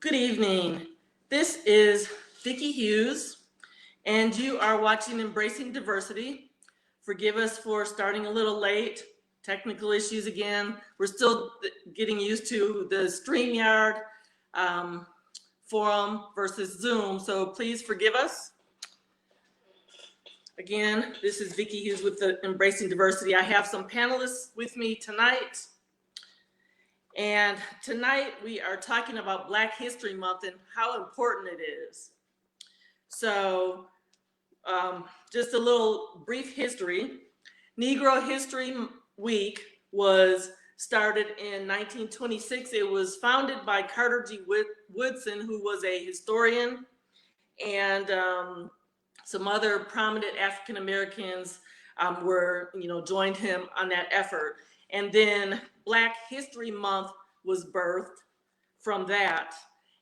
Good evening. This is Vicki Hughes, and you are watching Embracing Diversity. Forgive us for starting a little late. Technical issues again. We're still getting used to the StreamYard forum versus Zoom, so please forgive us. Again, this is Vicki Hughes with the Embracing Diversity. I have some panelists with me tonight. And tonight we are talking about Black History Month and how important it is. So just a little brief history. Negro History Week was started in 1926. It was founded by Carter G. Woodson, who was a historian, and some other prominent African Americans joined him on that effort. And then Black History Month was birthed from that.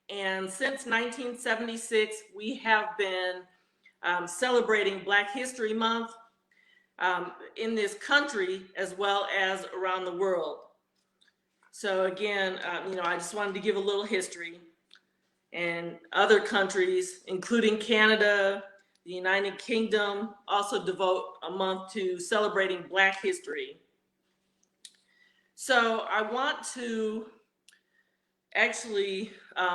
And since 1976, we have been celebrating Black History Month in this country as well as around the world. So again, I just wanted to give a little history. And other countries, including Canada, the United Kingdom, also devote a month to celebrating Black history. So I want to actually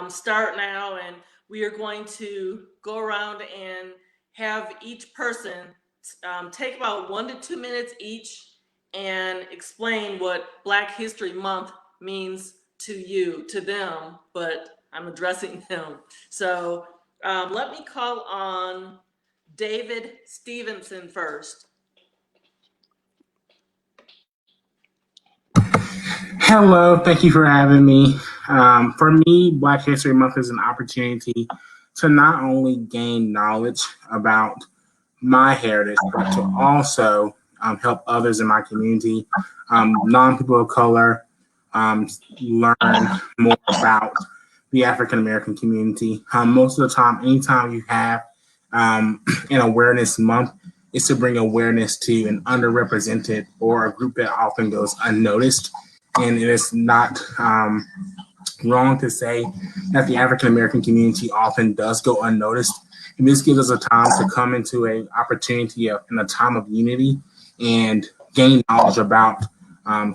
start now, and we are going to go around and have each person take about 1 to 2 minutes each and explain what Black History Month means to you, to them, but I'm addressing them. So let me call on David Stevenson first. Hello, thank you for having me. For me, Black History Month is an opportunity to not only gain knowledge about my heritage, but to also help others in my community, non-people of color, learn more about the African American community. Most of the time, anytime you have an awareness month, is to bring awareness to an underrepresented or a group that often goes unnoticed. And it is not wrong to say that the African American community often does go unnoticed. And this gives us a time to come into an opportunity in a time of unity and gain knowledge about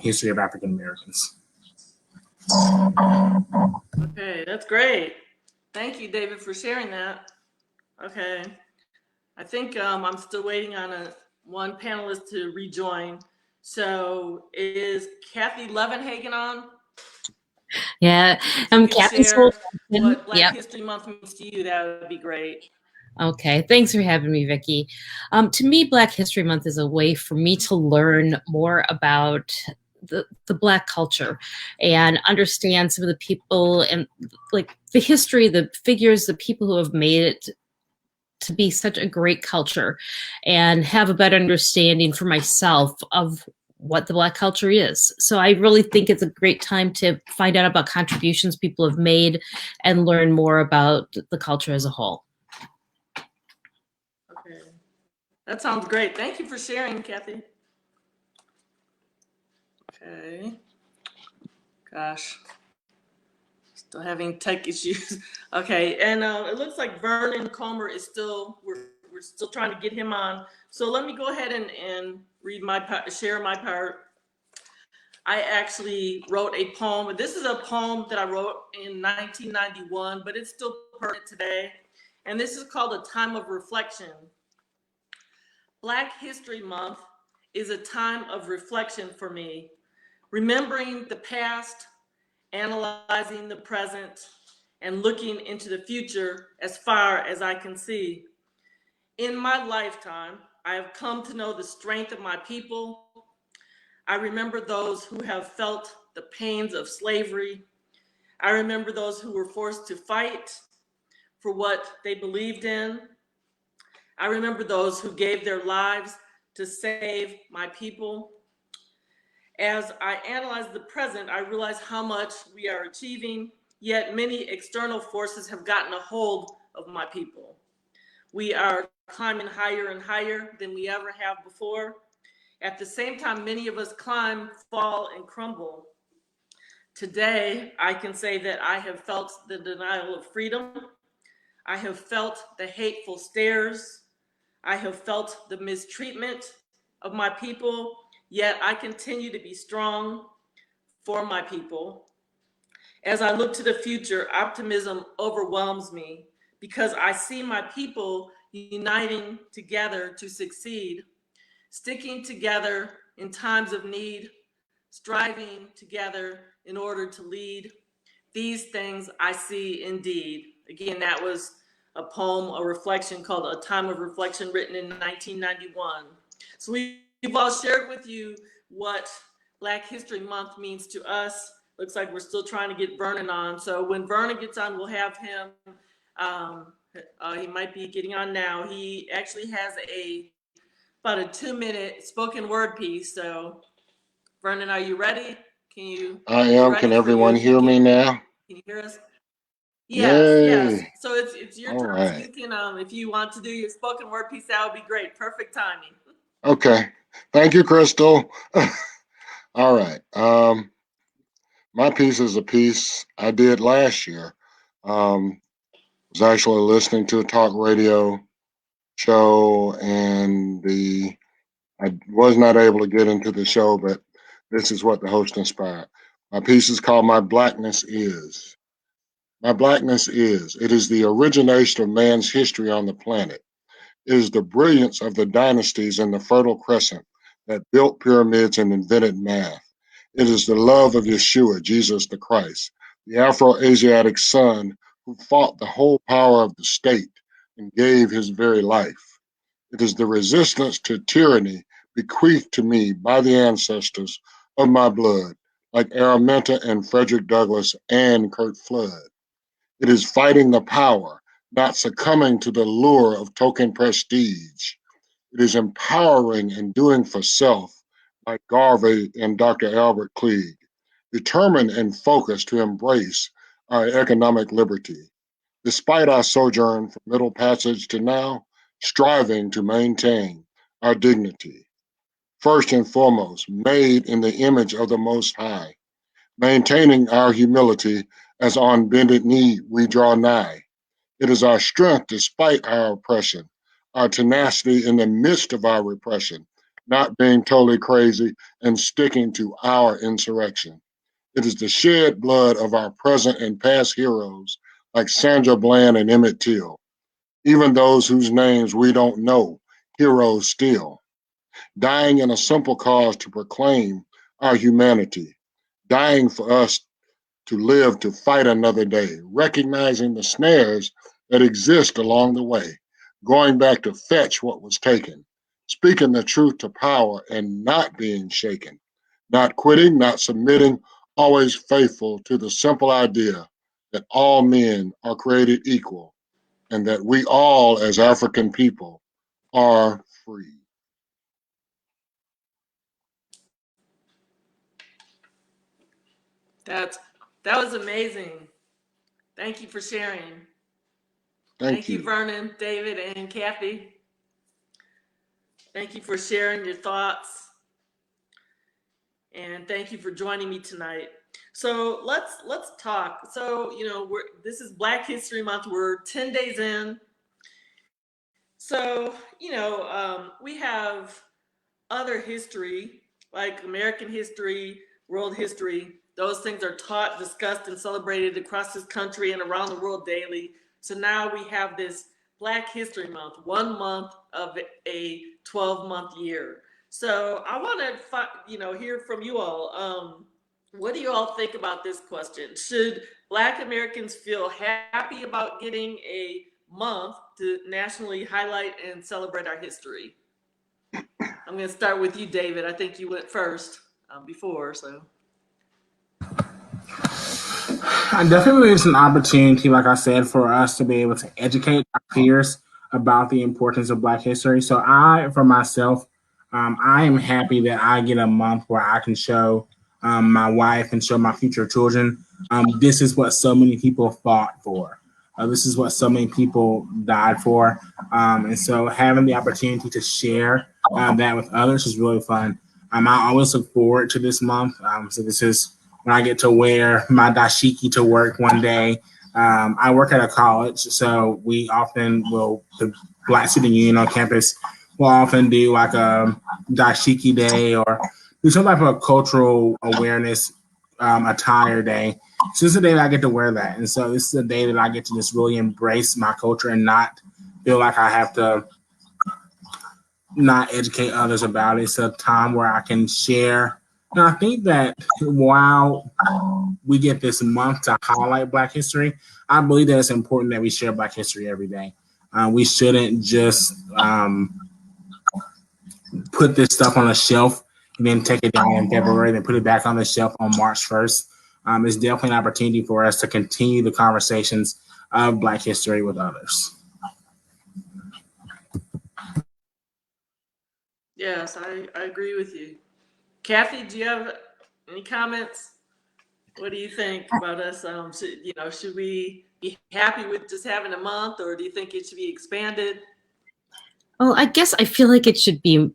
history of African Americans. Okay, that's great. Thank you, David, for sharing that. Okay, I think I'm still waiting on one panelist to rejoin. So is Kathy Levenhagen on? Yeah, I'm Kathy. What Black History Month means to you, that would be great. Okay, thanks for having me, Vicki. To me, Black History Month is a way for me to learn more about the Black culture and understand some of the people and like the history, the figures, the people who have made it to be such a great culture, and have a better understanding for myself of what the Black culture is. So I really think it's a great time to find out about contributions people have made and learn more about the culture as a whole. Okay, that sounds great. Thank you for sharing, Kathy. Okay, gosh, still having tech issues. Okay, and it looks like Vernon Comer is still, we're still trying to get him on. So let me go ahead and read my part, share my part. I actually wrote a poem. This is a poem that I wrote in 1991, but it's still pertinent today. And this is called A Time of Reflection. Black History Month is a time of reflection for me, remembering the past, analyzing the present, and looking into the future as far as I can see. In my lifetime, I have come to know the strength of my people. I remember those who have felt the pains of slavery. I remember those who were forced to fight for what they believed in. I remember those who gave their lives to save my people. As I analyze the present, I realize how much we are achieving, yet many external forces have gotten a hold of my people. We are climbing higher and higher than we ever have before. At the same time, many of us climb, fall, and crumble. Today, I can say that I have felt the denial of freedom. I have felt the hateful stares. I have felt the mistreatment of my people, yet I continue to be strong for my people. As I look to the future, optimism overwhelms me because I see my people uniting together to succeed, sticking together in times of need, striving together in order to lead. These things I see indeed. Again, that was a poem, a reflection called A Time of Reflection, written in 1991. So we've all shared with you what Black History Month means to us. Looks like we're still trying to get Vernon on. So when Vernon gets on, we'll have him. He might be getting on now. He actually has about a 2-minute spoken word piece. So Vernon, are you ready? I am. Can everyone hear me now? Can you hear us? Yes, yes. Yay. So it's your All turn. right. So you can, if you want to do your spoken word piece, that would be great. Perfect timing. Okay. Thank you, Crystal. All right. My piece is a piece I did last year. Was actually listening to a talk radio show, and I was not able to get into the show, but this is what the host inspired. My piece is called My Blackness Is. My blackness is. It is the origination of man's history on the planet. It is the brilliance of the dynasties in the Fertile Crescent that built pyramids and invented math. It is the love of Yeshua, Jesus the Christ, the Afro-Asiatic son who fought the whole power of the state and gave his very life. It is the resistance to tyranny bequeathed to me by the ancestors of my blood, like Araminta and Frederick Douglass and Kurt Flood. It is fighting the power, not succumbing to the lure of token prestige. It is empowering and doing for self, like Garvey and Dr. Albert Klieg, determined and focused to embrace our economic liberty, despite our sojourn from Middle Passage to now, striving to maintain our dignity. First and foremost, made in the image of the Most High, maintaining our humility as on bended knee we draw nigh. It is our strength despite our oppression, our tenacity in the midst of our repression, not being totally crazy and sticking to our insurrection. It is the shed blood of our present and past heroes like Sandra Bland and Emmett Till, even those whose names we don't know, heroes still, dying in a simple cause to proclaim our humanity, dying for us to live to fight another day, recognizing the snares that exist along the way, going back to fetch what was taken, speaking the truth to power and not being shaken, not quitting, not submitting, always faithful to the simple idea that all men are created equal and that we all, as African people, are free. That was amazing. Thank you for sharing. Thank Thank you, you. Vernon, David, and Kathy. Thank you for sharing your thoughts. And thank you for joining me tonight. So let's talk. So, this is Black History Month. We're 10 days in. So, we have other history, like American history, world history. Those things are taught, discussed, and celebrated across this country and around the world daily. So now we have this Black History Month, 1 month of a 12-month year. So I want to, hear from you all. What do you all think about this question? Should Black Americans feel happy about getting a month to nationally highlight and celebrate our history? I'm going to start with you, David. I think you went first before, so. I definitely it's an opportunity, like I said, for us to be able to educate our peers about the importance of Black history. So for myself, I am happy that I get a month where I can show my wife and show my future children this is what so many people fought for. This is what so many people died for. And so having the opportunity to share that with others is really fun. I always look forward to this month. So this is when I get to wear my dashiki to work one day. I work at a college, so we often will, the Black Student Union on campus will often do like a dashiki day or do some type of cultural awareness attire day. So this is the day that I get to wear that. And so this is the day that I get to just really embrace my culture and not feel like I have to not educate others about it. It's a time where I can share. And I think that while we get this month to highlight Black history, I believe that it's important that we share Black history every day. We shouldn't just put this stuff on a shelf and then take it down in February, then put it back on the shelf on March 1st. It's definitely an opportunity for us to continue the conversations of Black history with others. Yes, I agree with you. Kathy, do you have any comments? What do you think about us? Should we be happy with just having a month, or do you think it should be expanded? Well, I guess I feel like it should be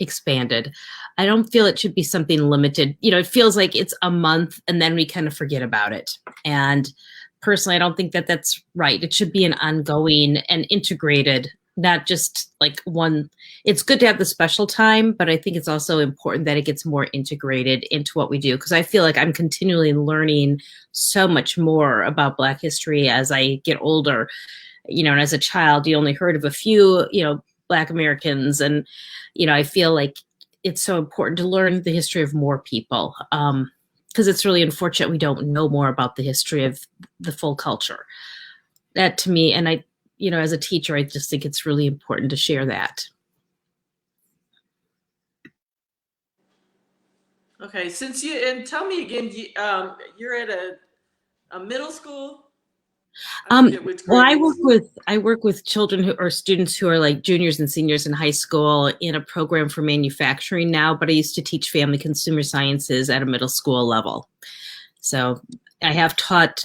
expanded. I don't feel it should be something limited. It feels like it's a month and then we kind of forget about it. And personally, I don't think that that's right. It should be an ongoing and integrated, not just like one. It's good to have the special time, but I think it's also important that it gets more integrated into what we do. Because I feel like I'm continually learning so much more about Black history as I get older. And as a child, you only heard of a few, Black Americans. And, I feel like it's so important to learn the history of more people, because it's really unfortunate we don't know more about the history of the full culture. That to me, and I, as a teacher, I just think it's really important to share that. Okay, and tell me again, you're at a middle school? Well, I work with children who are students who are like juniors and seniors in high school in a program for manufacturing now, but I used to teach family consumer sciences at a middle school level. So I have taught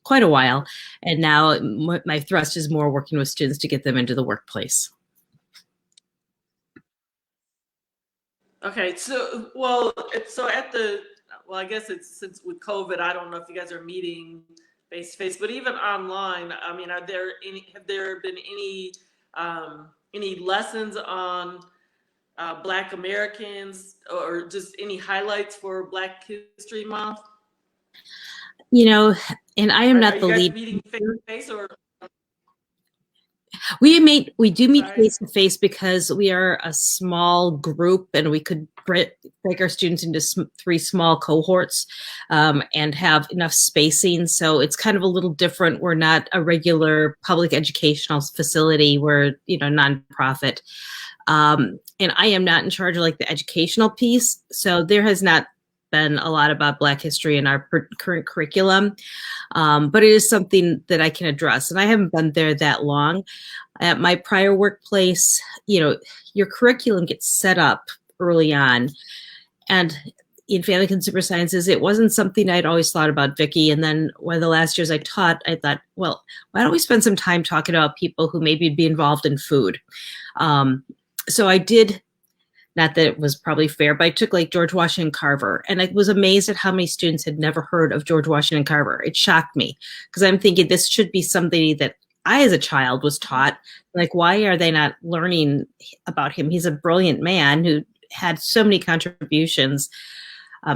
quite a while, and now my thrust is more working with students to get them into the workplace. Okay, I guess it's since with COVID, I don't know if you guys are meeting face to face, but even online, I mean, have there been any lessons on Black Americans or just any highlights for Black History Month? And I am not the lead. Meeting face to face or? We do meet face to face because we are a small group, and we could break our students into 3 small cohorts and have enough spacing. So it's kind of a little different. We're not a regular public educational facility. We're nonprofit, and I am not in charge of like the educational piece. So there has not been a lot about Black history in our current curriculum. But it is something that I can address. And I haven't been there that long. At my prior workplace, your curriculum gets set up early on. And in family consumer sciences, it wasn't something I'd always thought about, Vicki. And then one of the last years I taught, I thought, well, why don't we spend some time talking about people who maybe be involved in food? So I did. Not that it was probably fair, but I took like George Washington Carver, and I was amazed at how many students had never heard of George Washington Carver. It shocked me because I'm thinking this should be something that I, as a child, was taught. Like, why are they not learning about him? He's a brilliant man who had so many contributions.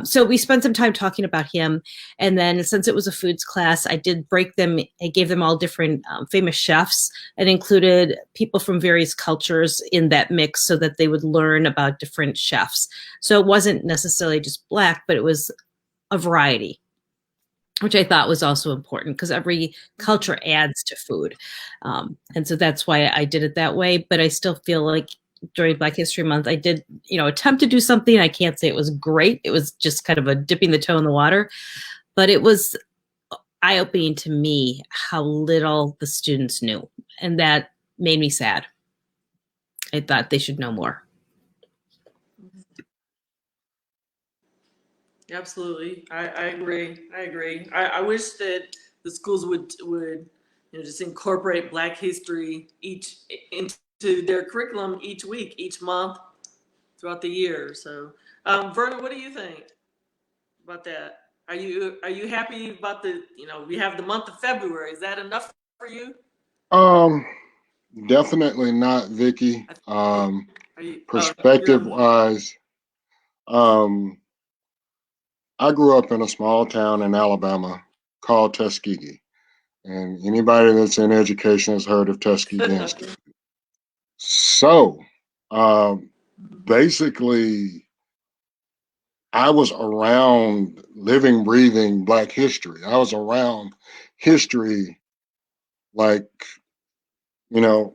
So we spent some time talking about him. And then since it was a foods class, I did I gave them all different famous chefs and included people from various cultures in that mix so that they would learn about different chefs. So it wasn't necessarily just Black, but it was a variety, which I thought was also important because every culture adds to food. And so that's why I did it that way. But I still feel like during Black History Month, I did, attempt to do something. I can't say it was great. It was just kind of a dipping the toe in the water, but it was eye-opening to me how little the students knew. And that made me sad. I thought they should know more. Absolutely. I agree. I wish that the schools would just incorporate Black history into their curriculum each week, each month, throughout the year. So, Verna, what do you think about that? Are you happy about we have the month of February? Is that enough for you? Um, Definitely not, Vicky. Are you, Perspective wise, um, I grew up in a small town in Alabama called Tuskegee. And anybody that's in education has heard of Tuskegee okay. Institute. So basically, I was around living, breathing Black history. I was around history like,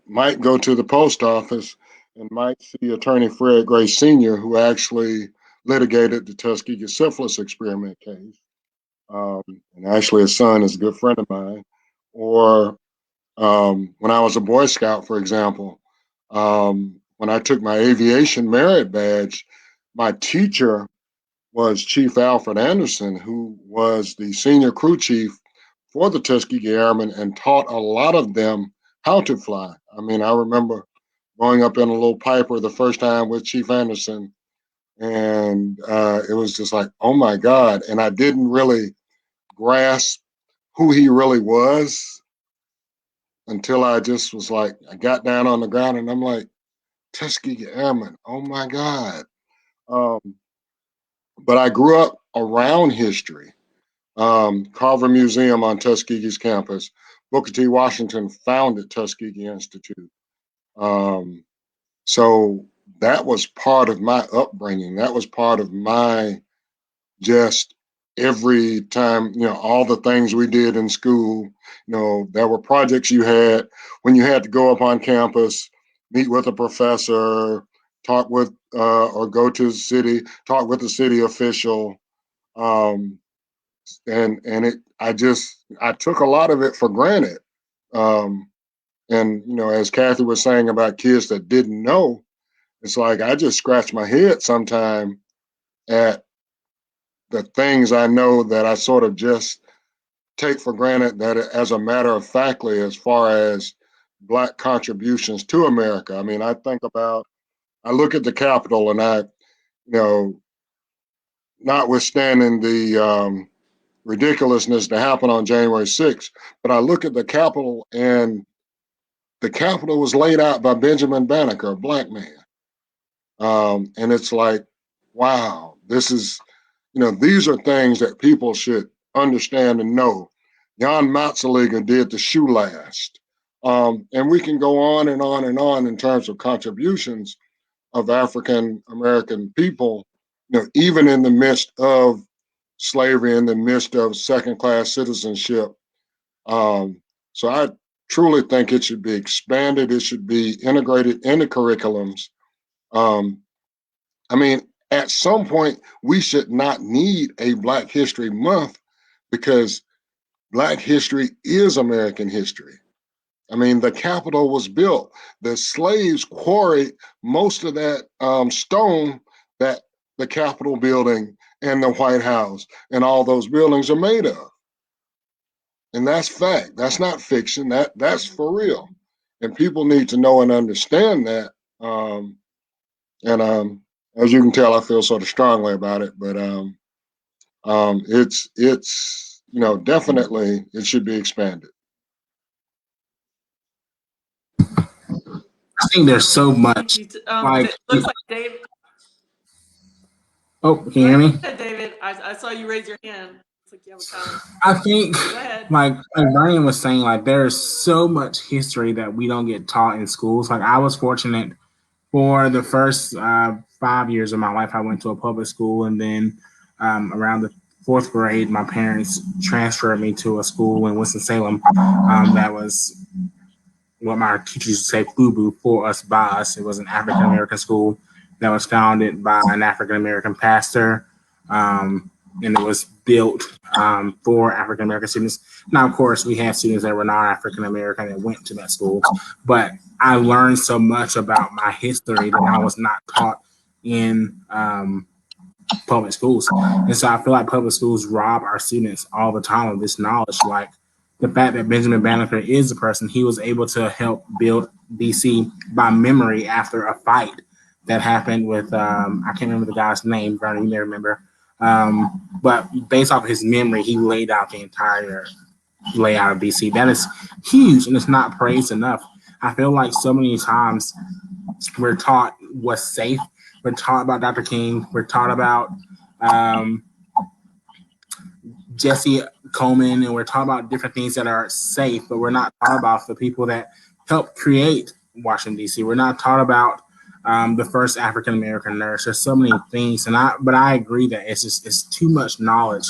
might go to the post office and might see Attorney Fred Gray Sr., who actually litigated the Tuskegee syphilis experiment case. And actually, his son is a good friend of mine. Or when I was a Boy Scout, for example, when I took my aviation merit badge, my teacher was Chief Alfred Anderson, who was the senior crew chief for the Tuskegee Airmen and taught a lot of them how to fly. I mean, I remember going up in a little Piper the first time with Chief Anderson, and it was just like, oh my God. And I didn't really grasp who he really was until I just was like, I got down on the ground and I'm like, Tuskegee Airmen, oh my God. Um, but I grew up around history. Carver Museum on Tuskegee's campus. Booker T. Washington founded Tuskegee Institute. Um, so that was part of my upbringing. That was part of my just every time, all the things we did in school. There were projects you had when you had to go up on campus, meet with a professor, talk with, or go to the city, talk with a city official. Um, and I took a lot of it for granted. Um, and, as Kathy was saying about kids that didn't know, it's like I just scratch my head sometime at the things I know that I sort of just take for granted that as a matter of factly, as far as Black contributions to America. I mean, I look at the Capitol and notwithstanding the ridiculousness that happened on January 6th, but I look at the Capitol and the Capitol was laid out by Benjamin Banneker, a Black man. And it's like, wow, these are things that people should understand and know. Jan Matzeliger did the shoe last. And we can go on and on and on in terms of contributions of African American people, even in the midst of slavery, in the midst of second class citizenship. So I truly think it should be expanded. It should be integrated into curriculums. Um, I mean, at some point, we should not need a Black History Month because Black history is American history. I mean, the Capitol was built. The slaves quarried most of that stone that the Capitol building and the White House and all those buildings are made of. And that's fact. That's not fiction. That's for real. And people need to know and understand that. And as you can tell, I feel sort of strongly about it. But it's definitely it should be expanded. I think there's so much. Like, it looks like David. oh, can you hear me? David, I saw you raise your hand. Looks like you have a comment. I think, Go ahead. like Brian was saying, like there's so much history that we don't get taught in schools. Like I was fortunate for the first 5 years of my life, I went to a public school, and then around the fourth grade, my parents transferred me to a school in Winston-Salem that was what my teachers used to say, FUBU, for us, by us. It was an African American school that was founded by an African American pastor. And it was built for African American students. Now, of course, we had students that were not African American that went to that school, but I learned so much about my history that I was not taught in public schools. And so I feel like public schools rob our students all the time of this knowledge. Like the fact that Benjamin Banneker is the person, he was able to help build DC by memory after a fight that happened with, I can't remember the guy's name, Vernon, you may remember, But based off of his memory, he laid out the entire layout of DC. That is huge, and it's not praised enough. I feel like so many times we're taught what's safe. We're taught about Dr. King. We're taught about um, Jesse Coleman, and we're taught about different things that are safe, but we're not taught about the people that helped create Washington, D.C. We're not taught about the first African American nurse. There's so many things, but I agree that it's too much knowledge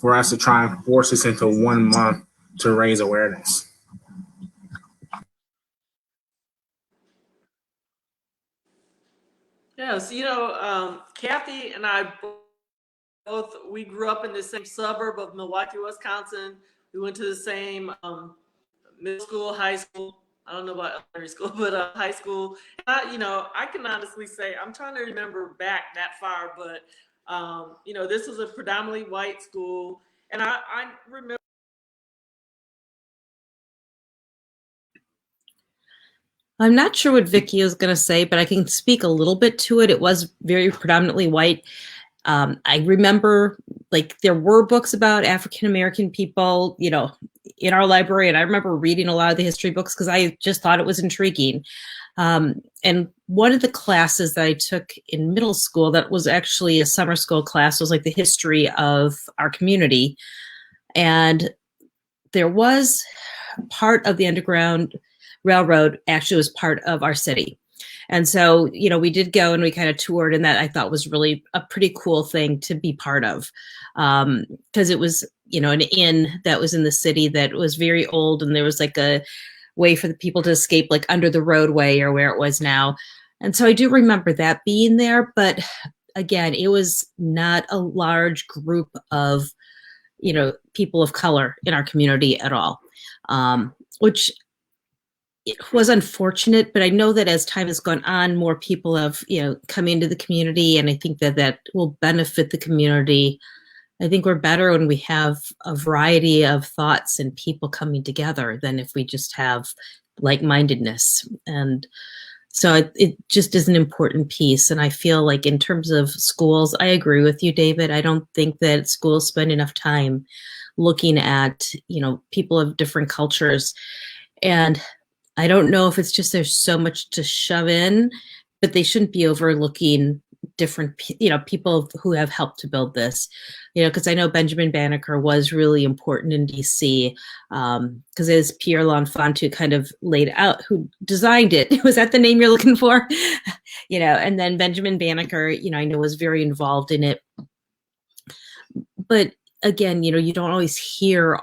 for us to try and force this into 1 month to raise awareness. Yes, Kathy and I both, we grew up in the same suburb of Milwaukee, Wisconsin. We went to the same middle school, high school. I don't know about elementary school, but high school. I can honestly say, I'm trying to remember back that far, but this was a predominantly white school. And I remember. I'm not sure what Vicky is going to say, but I can speak a little bit to it. It was very predominantly white. I remember, like, there were books about African American people, in our library, and I remember reading a lot of the history books because I just thought it was intriguing. And one of the classes that I took in middle school that was actually a summer school class was like the history of our community. And there was part of the Underground Railroad actually was part of our city. And so, we did go and we kind of toured, and that I thought was really a pretty cool thing to be part of. Because it was, an inn that was in the city that was very old, and there was like a way for the people to escape, like under the roadway or where it was now. And so I do remember that being there. But again, it was not a large group of, people of color in our community at all, which it was unfortunate, but I know that as time has gone on, more people have, come into the community, and I think that will benefit the community. I think we're better when we have a variety of thoughts and people coming together than if we just have like-mindedness. And so it just is an important piece. And I feel like in terms of schools, I agree with you, David. I don't think that schools spend enough time looking at, people of different cultures. And I don't know if it's just there's so much to shove in, but they shouldn't be overlooking different, people who have helped to build this, because I know Benjamin Banneker was really important in DC, because as Pierre L'Enfant kind of laid out, who designed it. Was that the name you're looking for? And then Benjamin Banneker, I know was very involved in it. But again, you don't always hear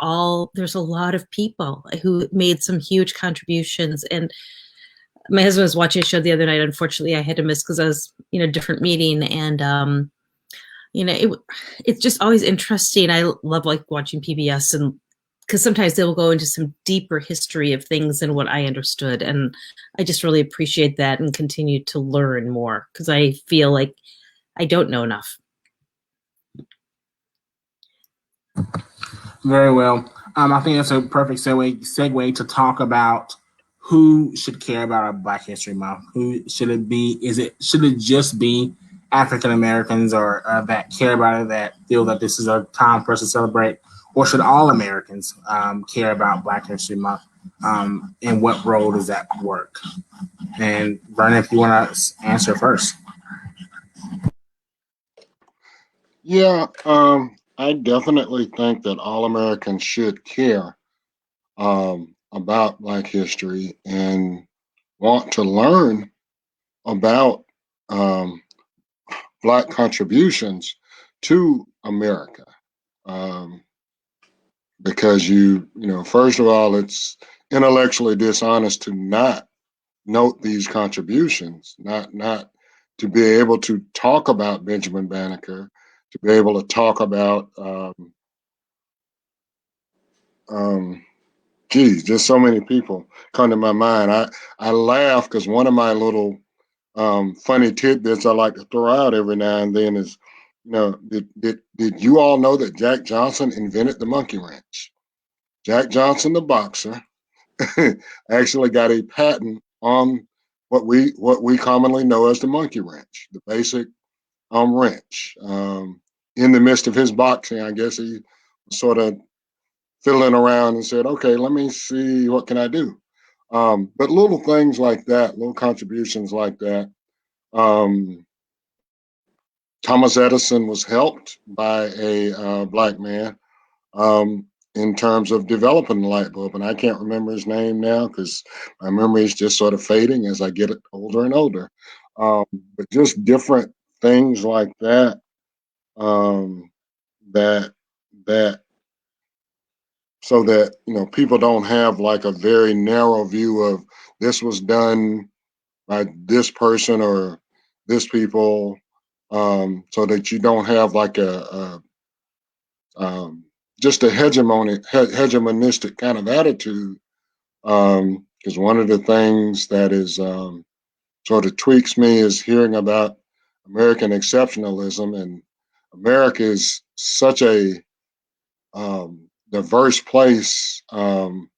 there's a lot of people who made some huge contributions. And my husband was watching a show the other night. Unfortunately, I had to miss because I was in a different meeting. And, it's just always interesting. I love like watching PBS, and because sometimes they'll go into some deeper history of things than what I understood. And I just really appreciate that and continue to learn more because I feel like I don't know enough. Very well. I think that's a perfect segue to talk about who should care about our Black History Month. Who should it be? Should it just be African Americans or that care about it, that feel that this is a time for us to celebrate, or should all Americans care about Black History Month? And what role does that work? And Vernon, if you want to answer first. Yeah, I definitely think that all Americans should care about Black history and want to learn about Black contributions to America. Because first of all, it's intellectually dishonest to not note these contributions, not to be able to talk about Benjamin Banneker, to be able to talk about just so many people come to my mind. I laugh because one of my little funny tidbits I like to throw out every now and then is, did you all know that Jack Johnson invented the monkey wrench? Jack Johnson, the boxer, actually got a patent on what we commonly know as the monkey wrench, the basic wrench. in the midst of his boxing, I guess he sort of fiddling around and said, okay, let me see, what can I do? But little things like that, little contributions like that. Thomas Edison was helped by a black man in terms of developing the light bulb. And I can't remember his name now because my memory is just sort of fading as I get older and older. But just different things like that, that, that, so that, people don't have like a very narrow view of this was done by this person or this people, so that you don't have like just a hegemonistic kind of attitude. Because one of the things that is sort of tweaks me is hearing about American exceptionalism, and America is such a diverse place. When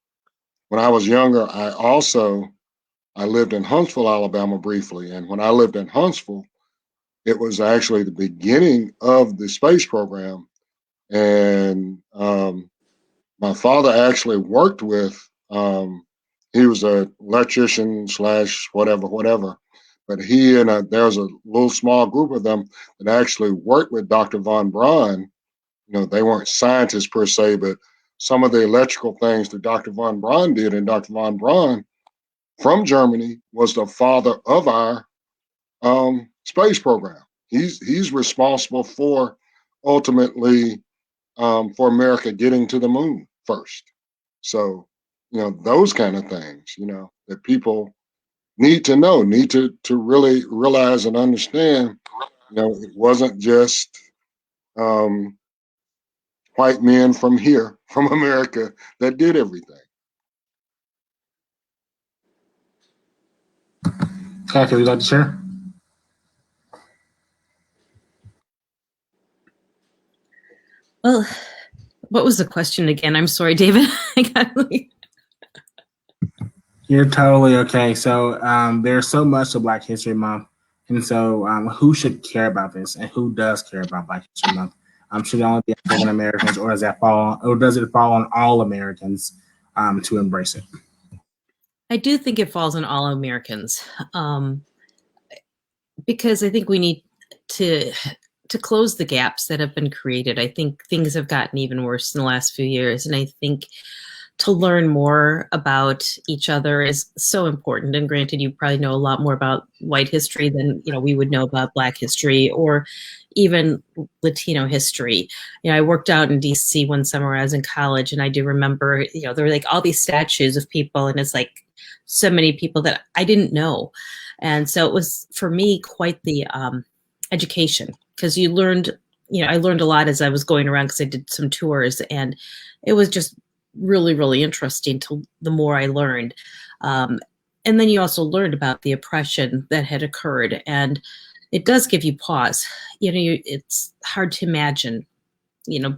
I was younger, I lived in Huntsville, Alabama briefly, and when I lived in Huntsville, it was actually the beginning of the space program, and my father actually worked with. He was a electrician slash whatever, but he and there was a little small group of them that actually worked with Dr. von Braun. They weren't scientists per se, but some of the electrical things that Dr. von Braun did, and Dr. von Braun from Germany was the father of our space program. He's responsible for ultimately for America getting to the moon first. So, those kind of things, that people need to know, need to really realize and understand. It wasn't just white men from here, from America, that did everything. Kathy, would you like to share? Well, what was the question again? I'm sorry, David. You're totally okay. So there's so much of Black History Month. And so who should care about this, and who does care about Black History Month? Should it only be African Americans, or does it fall on all Americans to embrace it? I do think it falls on all Americans, because I think we need to close the gaps that have been created. I think things have gotten even worse in the last few years, and I think to learn more about each other is so important. And granted, you probably know a lot more about white history than we would know about Black history or even Latino history. I worked out in DC one summer when I was in college, and I do remember there were like all these statues of people, and it's like so many people that I didn't know. And so it was for me quite the education, because you learned, I learned a lot as I was going around, because I did some tours, and it was just really, really interesting the more I learned. And then you also learned about the oppression that had occurred, and it does give you pause. It's hard to imagine,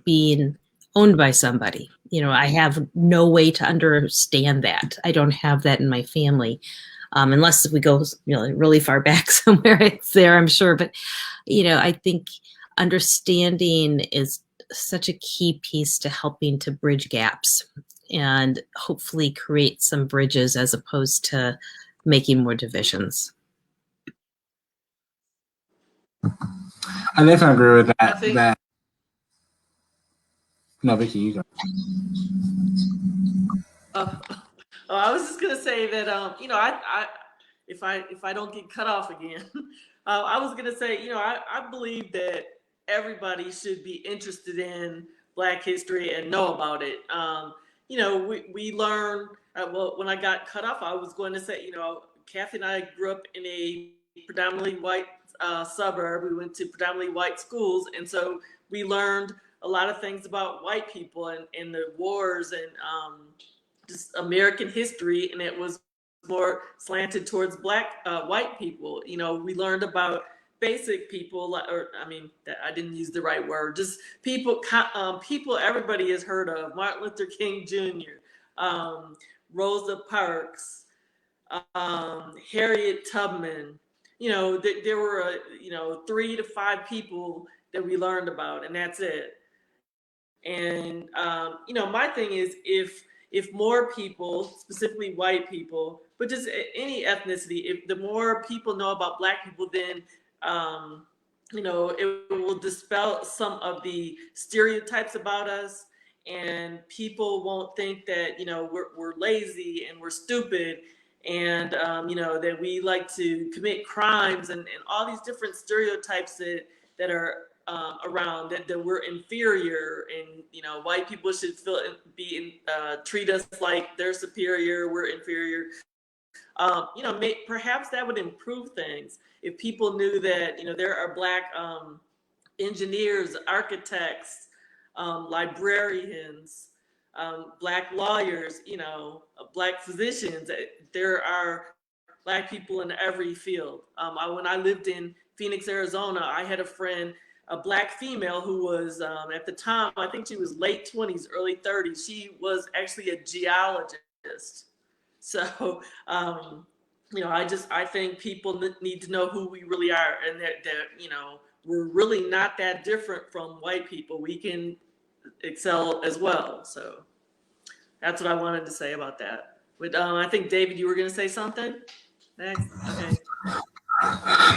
being owned by somebody. I have no way to understand that. I don't have that in my family. Unless we go really far back somewhere, it's there, I'm sure. But, I think understanding is such a key piece to helping to bridge gaps and hopefully create some bridges as opposed to making more divisions. I definitely agree with that. No, Vicky, you go. I was just gonna say that if I don't get cut off again, I was gonna say I believe that everybody should be interested in Black history and know about it. We learn. Well, when I got cut off, I was going to say Kathy and I grew up in a predominantly white suburb. We went to predominantly white schools, and so we learned a lot of things about white people and the wars and just American history, and it was more slanted towards Black white people. We learned about basic people, I didn't use the right word. Just people everybody has heard of: Martin Luther King Jr., Rosa Parks, Harriet Tubman. There were 3 to 5 people that we learned about, and that's it. And my thing is, if more people, specifically white people, but just any ethnicity, if the more people know about Black people, then it will dispel some of the stereotypes about us, and people won't think that we're lazy and we're stupid, and that we like to commit crimes and all these different stereotypes that are around, that we're inferior, and white people should treat us like they're superior, we're inferior. Perhaps that would improve things if people knew that there are Black engineers, architects, librarians, Black lawyers, Black physicians. There are Black people in every field. When I lived in Phoenix, Arizona, I had a friend, a Black female who was, at the time, I think she was late 20s, early 30s. She was actually a geologist. So, I think people need to know who we really are, and that we're really not that different from white people. We can excel as well. So that's what I wanted to say about that. But I think, David, you were going to say something next? Okay.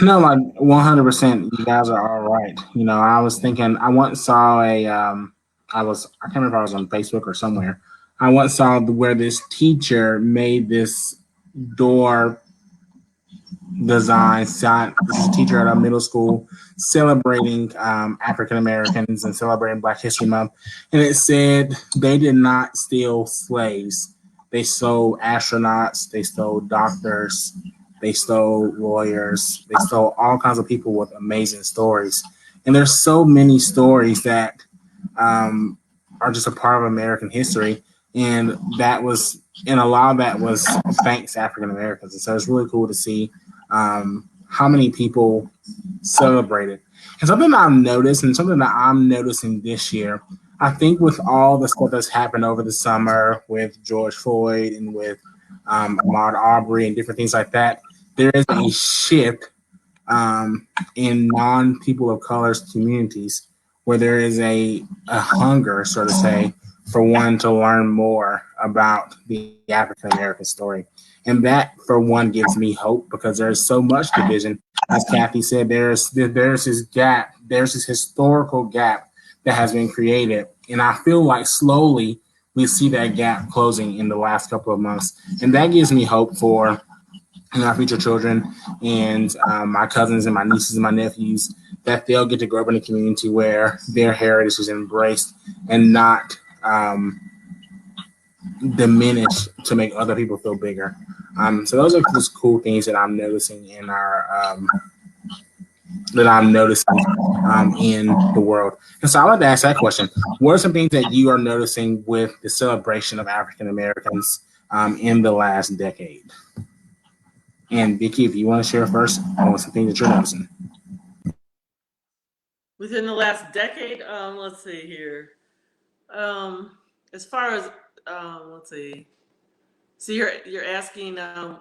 No, like 100%. You guys are all right. I was thinking. I once saw I can't remember if I was on Facebook or somewhere. I once saw where this teacher made this door design. This is a teacher at a middle school celebrating African Americans and celebrating Black History Month, and it said they did not steal slaves. They stole astronauts. They stole doctors. They stole lawyers. They stole all kinds of people with amazing stories. And there's so many stories that are just a part of American history. And a lot of that was thanks to African Americans. And so it's really cool to see how many people celebrated. And something I've noticed, and something that I'm noticing this year, I think with all the stuff that's happened over the summer with George Floyd and with Ahmaud Arbery and different things like that, there is a shift in non-people of color's communities where there is a hunger, so to say, for one to learn more about the African American story. And that, for one, gives me hope because there's so much division. As Kathy said, there's this gap, there's this historical gap that has been created. And I feel like slowly we see that gap closing in the last couple of months. And that gives me hope for our future children and my cousins and my nieces and my nephews, that they'll get to grow up in a community where their heritage is embraced and not diminished to make other people feel bigger. So those are just cool things that I'm noticing in in the world. And so I would like to ask that question. What are some things that you are noticing with the celebration of African Americans in the last decade? And Vicki, if you want to share first on some things that you're noticing. Within the last decade, let's see here. As far as let's see. So you're asking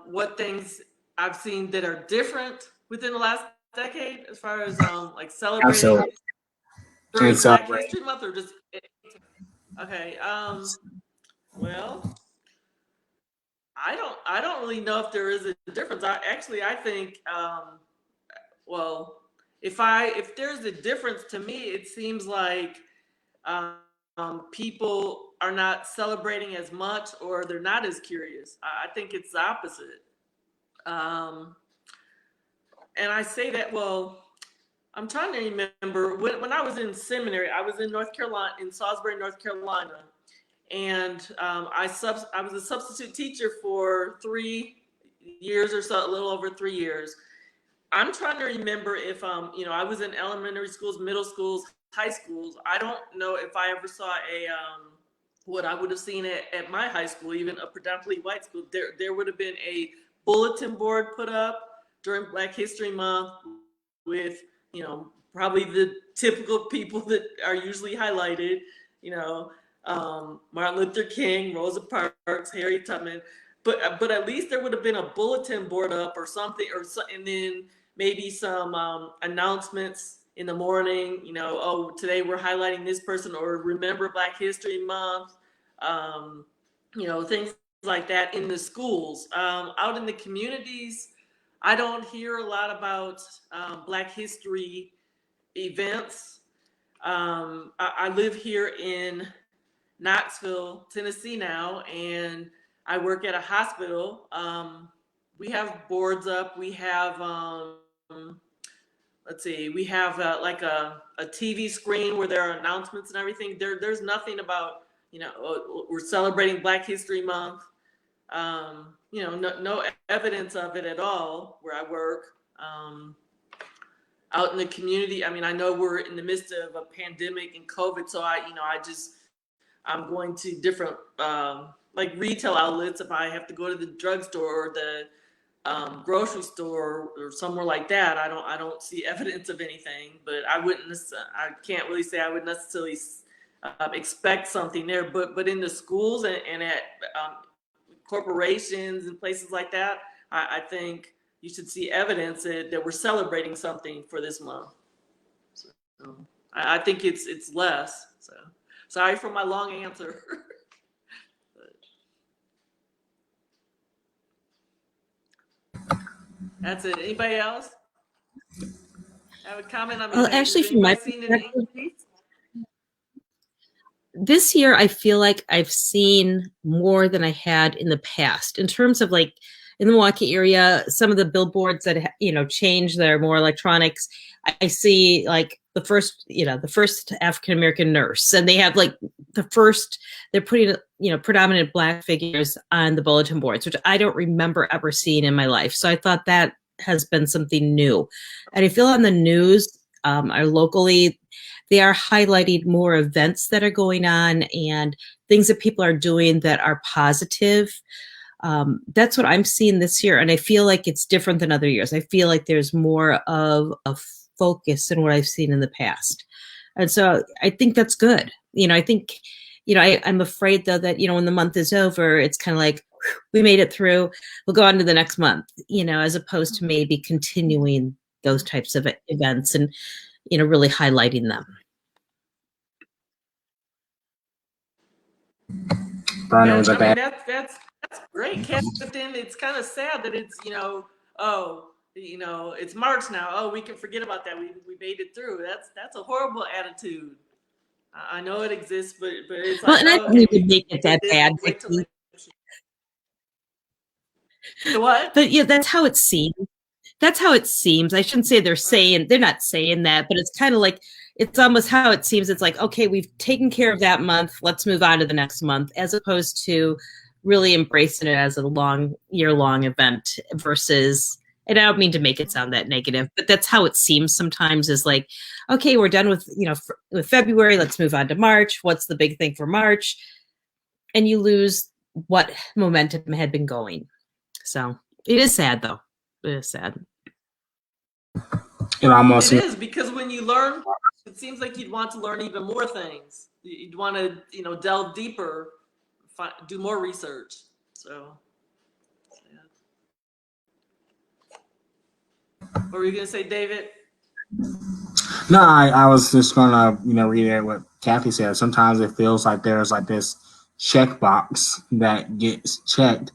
what things I've seen that are different within the last decade, as far as like celebrating during Black History Month, or just okay. Well, I don't really know if there is a difference. I think well, if there's a difference, to me it seems like people are not celebrating as much, or they're not as curious. I think it's the opposite. And I say that, well, I'm trying to remember when I was in seminary. I was in North Carolina, in Salisbury, North Carolina, and I was a substitute teacher for 3 years or so, a little over 3 years. I'm trying to remember if I was in elementary schools, middle schools, high schools. I don't know if I ever saw what I would have seen at my high school, even a predominantly white school. There would have been a bulletin board put up during Black History Month with probably the typical people that are usually highlighted, Martin Luther King, Rosa Parks, Harriet Tubman, but at least there would have been a bulletin board up or something, and then maybe some announcements in the morning, you know, oh, today we're highlighting this person, or remember Black History Month, you know, things like that in the schools. Out in the communities, I don't hear a lot about Black history events. I live here in Knoxville, Tennessee now, and I work at a hospital. We have boards up. We have, let's see, we have like a TV screen where there are announcements and everything. There's nothing about, you know, we're celebrating Black History Month. You know, no evidence of it at all where I work. Out in the community, I mean, I know we're in the midst of a pandemic and COVID, so I'm going to different like retail outlets if I have to go to the drugstore or the grocery store or somewhere like that. I don't see evidence of anything, but I can't really say I would necessarily expect something there. But in the schools and at corporations and places like that, I think you should see evidence that we're celebrating something for this month. So I think it's less. So sorry for my long answer. That's it. Anybody else have a comment? I mean, Well, actually, from my seen perspective, this year I feel like I've seen more than I had in the past in terms of like in the Milwaukee area, some of the billboards that, you know, change, that are more electronics. I see like the first African-American nurse, and they have like they're putting, you know, predominant Black figures on the bulletin boards, which I don't remember ever seeing in my life. So I thought that has been something new. And I feel on the news, or locally, they are highlighting more events that are going on and things that people are doing that are positive. That's what I'm seeing this year. And I feel like it's different than other years. I feel like there's more of a focus than what I've seen in the past. And so I think that's good. You know, I think, you know, I'm afraid though that, you know, when the month is over, it's kind of like, we made it through, we'll go on to the next month, you know, as opposed to maybe continuing those types of events and, you know, really highlighting them. Brian, was that that's great, Kat, but then it's kind of sad that it's, you know, oh, you know, it's March now. Oh, we can forget about that. We made it through. That's a horrible attitude. I know it exists, but it's Well, like, and I oh, don't okay, need to make it that bad, wait till Vicki. the what? But yeah, that's how it seems. That's how it seems. I shouldn't say they're not saying that, but it's kind of like, it's almost how it seems. It's like, okay, we've taken care of that month. Let's move on to the next month, as opposed to really embracing it as a year-long event versus, and I don't mean to make it sound that negative, but that's how it seems sometimes, is like, okay, we're done with, you know, with February. Let's move on to March. What's the big thing for March? And you lose what momentum had been going. So it is sad though. It is sad. It is, because when you learn, it seems like you'd want to learn even more things. You'd want to, you know, delve deeper, do more research. So, yeah. What were you gonna say, David? No, I was just gonna, you know, reiterate what Kathy said. Sometimes it feels like there's like this checkbox that gets checked,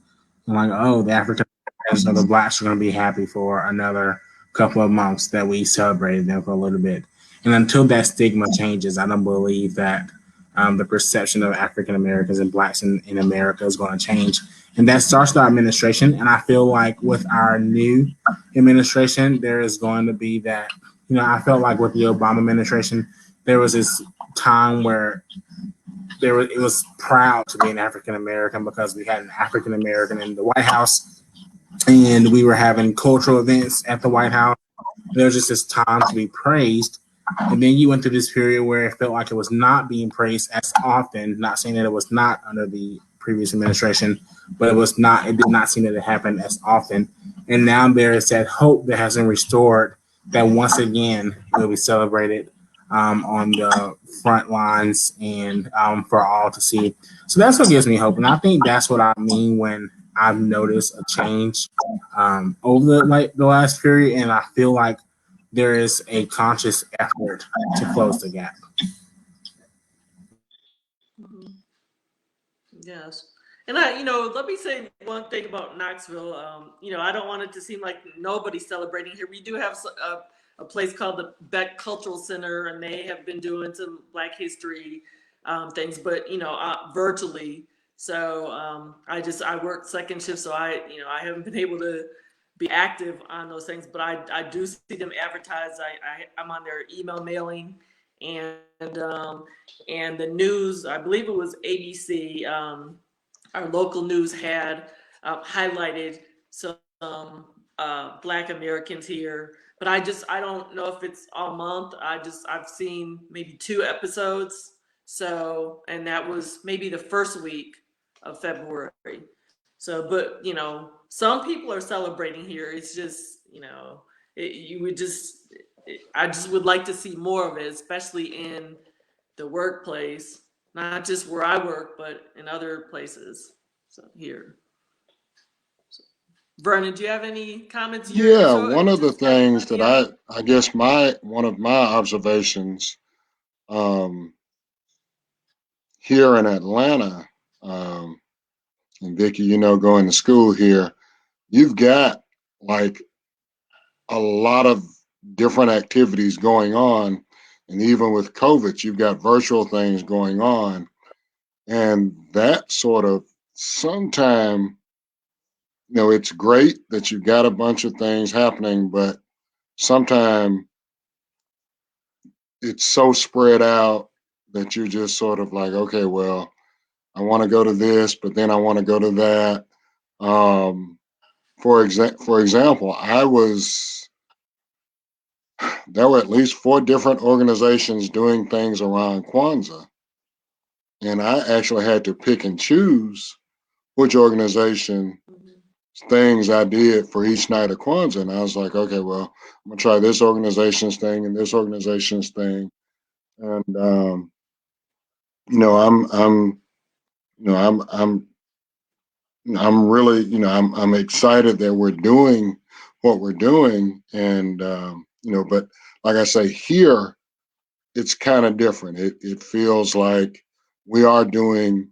and like, oh, the African Americans or the Blacks are gonna be happy for another couple of months that we celebrated them for a little bit. And until that stigma changes, I don't believe that the perception of African Americans and Blacks in America is going to change. And that starts with our administration. And I feel like with our new administration, there is going to be that. You know, I felt like with the Obama administration, there was this time where it was proud to be an African American because we had an African American in the White House, and we were having cultural events at the White House. There was just this time to be praised. And then you went through this period where it felt like it was not being praised as often, not saying that it was not under the previous administration, but it did not seem that it happened as often. And now there is that hope that has been restored that once again it will be celebrated on the front lines and for all to see. So that's what gives me hope. And I think that's what I mean when I've noticed a change over the last period. And I feel like there is a conscious effort to close the gap. Mhm. Yes. And let me say one thing about Knoxville. I don't want it to seem like nobody's celebrating here. We do have a place called the Beck Cultural Center, and they have been doing some Black history things, but virtually. So I work second shift, so I haven't been able to be active on those things, but I do see them advertised. I'm on their email mailing, and the news. I believe it was ABC. Our local news had highlighted some Black Americans here, but I don't know if it's all month. I've seen maybe 2 episodes. So, and that was maybe the first week of February. So, but some people are celebrating here. It's just, I just would like to see more of it, especially in the workplace, not just where I work, but in other places. So here. So, Vernon, do you have any comments? Yeah, one of the Just kind things of that young. I guess one of my observations um, here in Atlanta, um, and Vicky, going to school here, you've got like a lot of different activities going on. And even with COVID, you've got virtual things going on. And that sort of sometime, it's great that you've got a bunch of things happening, but sometimes it's so spread out that you're just sort of like, okay, well, I want to go to this, but then I want to go to that. Um, for example, there were at least 4 different organizations doing things around Kwanzaa, and I actually had to pick and choose which organization Mhm. things I did for each night of Kwanzaa. And I was like, okay, well, I'm gonna try this organization's thing and this organization's thing, and I'm I'm really, I'm excited that we're doing what we're doing, and but like I say, here it's kind of different. It feels like we are doing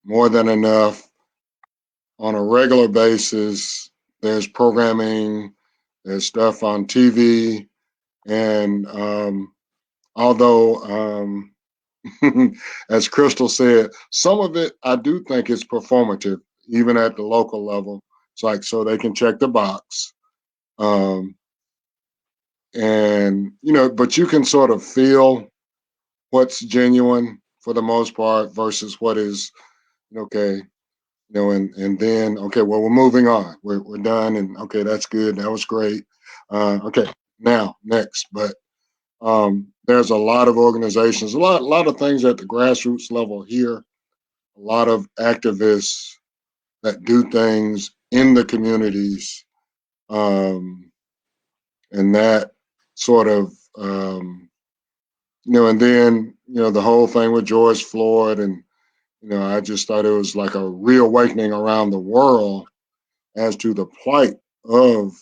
more than enough on a regular basis. There's programming, there's stuff on TV, and although as Crystal said, some of it I do think is performative, even at the local level. It's like so they can check the box. Um, and but you can sort of feel what's genuine for the most part versus what is okay, and then okay, well we're moving on. We're done, and okay, that's good. That was great. Okay, now next, but there's a lot of organizations, a lot of things at the grassroots level here, a lot of activists that do things in the communities, and that sort of, and then, the whole thing with George Floyd, and, I just thought it was like a reawakening around the world as to the plight of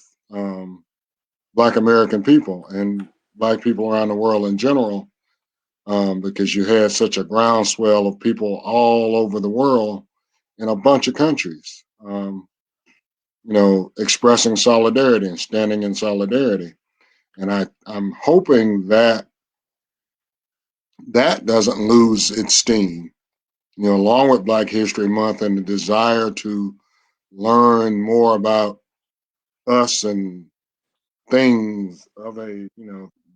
Black American people and Black people around the world in general, because you had such a groundswell of people all over the world in a bunch of countries, expressing solidarity and standing in solidarity. And I'm hoping that that doesn't lose its steam, along with Black History Month and the desire to learn more about us and things of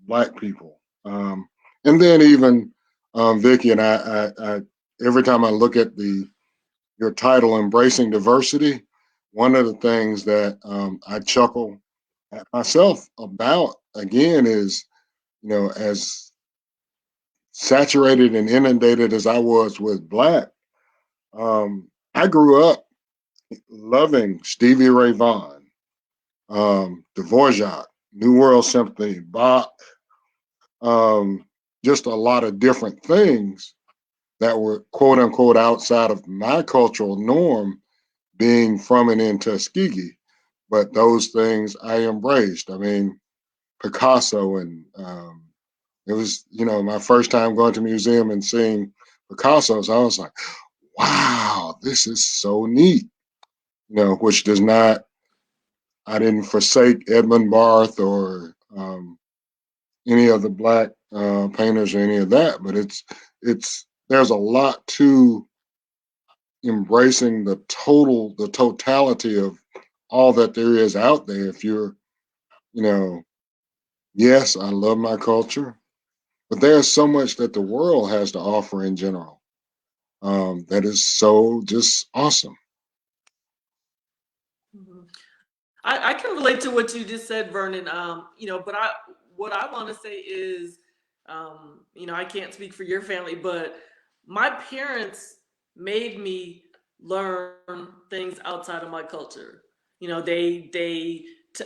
Black people. And then even Vicky and I, every time I look at your title, Embracing Diversity, one of the things that I chuckle at myself about again is, as saturated and inundated as I was with Black, I grew up loving Stevie Ray Vaughan, Dvorak, New World Symphony, Bach, just a lot of different things that were quote unquote outside of my cultural norm, being from and in Tuskegee. But those things I embraced. I mean, Picasso, and it was, my first time going to a museum and seeing Picasso's. I was like, wow, this is so neat. Which does not. I didn't forsake Edmund Barth or any of the black painters or any of that, but there's a lot to embracing the totality of all that there is out there. If you're, yes, I love my culture, but there's so much that the world has to offer in general that is so just awesome. Mhm. I can relate to what you just said, Vernon. But what I want to say is, I can't speak for your family, but my parents made me learn things outside of my culture.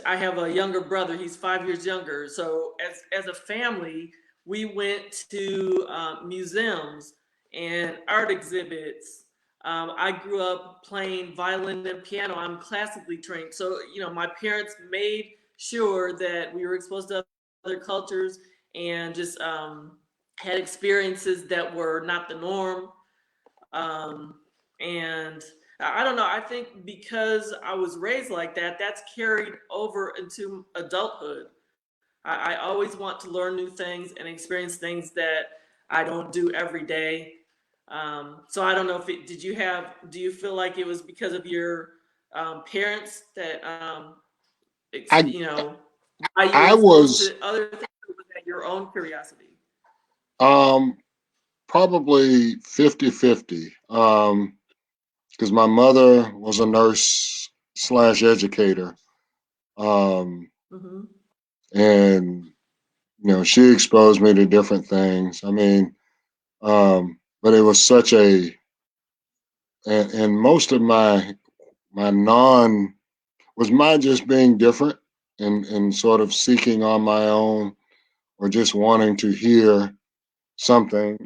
I have a younger brother. He's 5 years younger. So as a family, we went to museums and art exhibits. I grew up playing violin and piano. I'm classically trained. So, my parents made sure that we were exposed to other cultures and just had experiences that were not the norm. And I don't know, I think because I was raised like that, that's carried over into adulthood. I always want to learn new things and experience things that I don't do every day. So I don't know if do you feel like it was because of your parents that, I why you were I exposed was to other things, or was that your own curiosity? probably 50-50. Because my mother was a nurse slash educator. Mm-hmm. And, she exposed me to different things. I mean, but it was and most of my was my just being different and sort of seeking on my own or just wanting to hear something,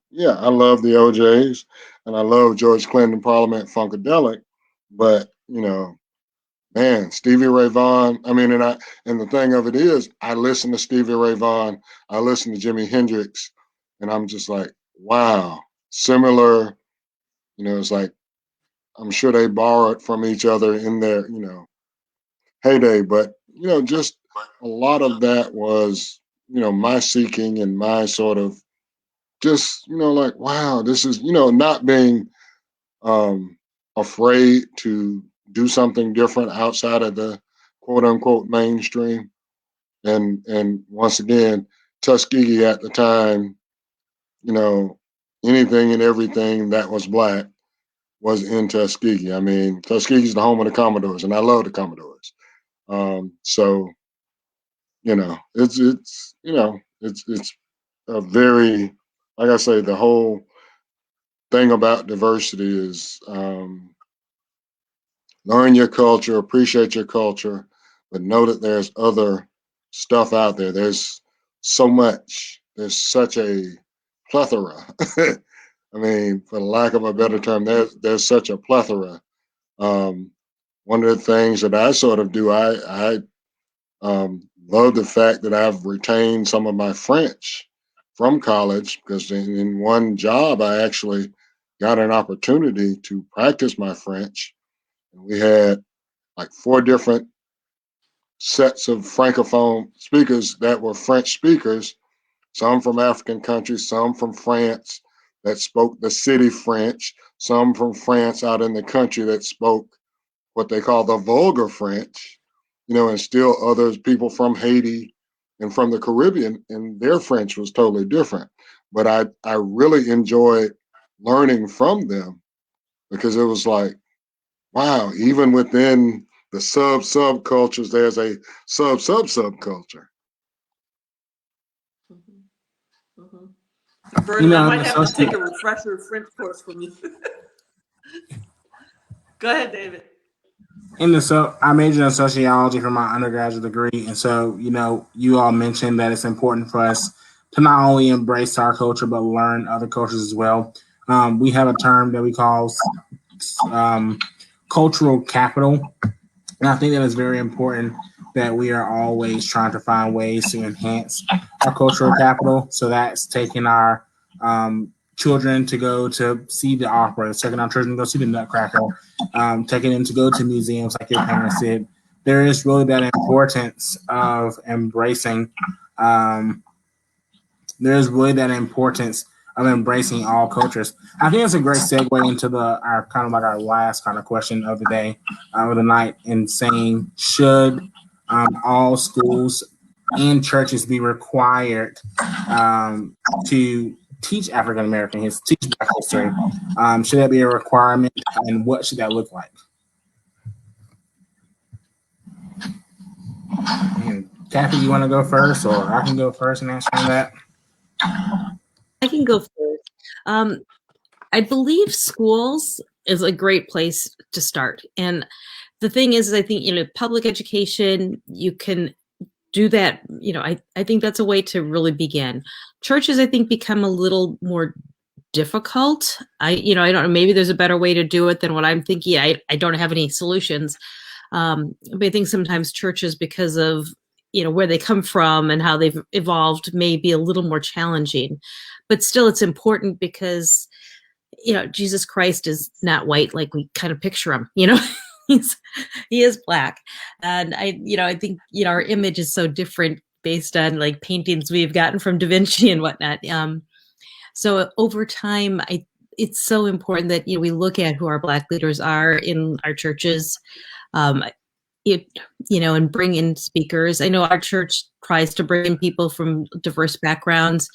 yeah, I love the OJs and I love George Clinton Parliament Funkadelic, but, man, Stevie Ray Vaughan. I mean, and the thing of it is, I listen to Stevie Ray Vaughan, I listen to Jimi Hendrix, and I'm just like, wow, similar. It's like I'm sure they borrowed from each other in their, heyday, but just a lot of that was, my seeking and my sort of just, like, wow, this is, not being afraid to do something different outside of the quote unquote mainstream. And once again, Tuskegee at the time, you know, anything and everything that was black was in Tuskegee. I mean, Tuskegee's the home of the Commodores, and I love the Commodores. So it's a very, like I say, the whole thing about diversity is learn your culture, appreciate your culture, but know that there's other stuff out there. There's so much. There's such a plethora. I mean, for the lack of a better term, there's such a plethora. Um, One of the things that I sort of do, I love the fact that I've retained some of my French from college because in one job I actually got an opportunity to practice my French. And we had like 4 different sets of francophone speakers that were French speakers, some from African countries, some from France that spoke the city French, some from France out in the country that spoke what they call the vulgar French, and still others, people from Haiti and from the Caribbean, and their French was totally different. But I really enjoyed learning from them because it was like, wow, even within the subcultures, there's a subculture. Mm-hmm. Mm-hmm. Vernon, I In might the have to take soci- a refresher French course from you. Go ahead, David. I majored in sociology for my undergraduate degree, and so you all mentioned that it's important for us to not only embrace our culture but learn other cultures as well. We have a term that we call um, cultural capital, and I think that is very important that we are always trying to find ways to enhance our cultural capital. So that's taking our children to go to see the opera, taking our children to go see the Nutcracker, taking them to go to museums like your parents did. There is really that importance of embracing. There's really that importance of embracing all cultures. I think it's a great segue into our kind of like our last kind of question of the day, of the night, in saying, should all schools and churches be required to teach African American history, teach Black history? Should that be a requirement, and what should that look like? And Kathy, you want to go first, or I can go first and answer that? I can go first. I believe schools is a great place to start. And the thing is, I think, public education, you can do that. I think that's a way to really begin. Churches, I think, become a little more difficult. I don't know, maybe there's a better way to do it than what I'm thinking. I don't have any solutions. But I think sometimes churches, because of, where they come from and how they've evolved, may be a little more challenging. But still, it's important because, Jesus Christ is not white like we kind of picture him. He is Black. And I think, our image is so different based on like paintings we've gotten from Da Vinci and whatnot. So over time, it's so important that we look at who our Black leaders are in our churches, and bring in speakers. I know our church tries to bring in people from diverse backgrounds,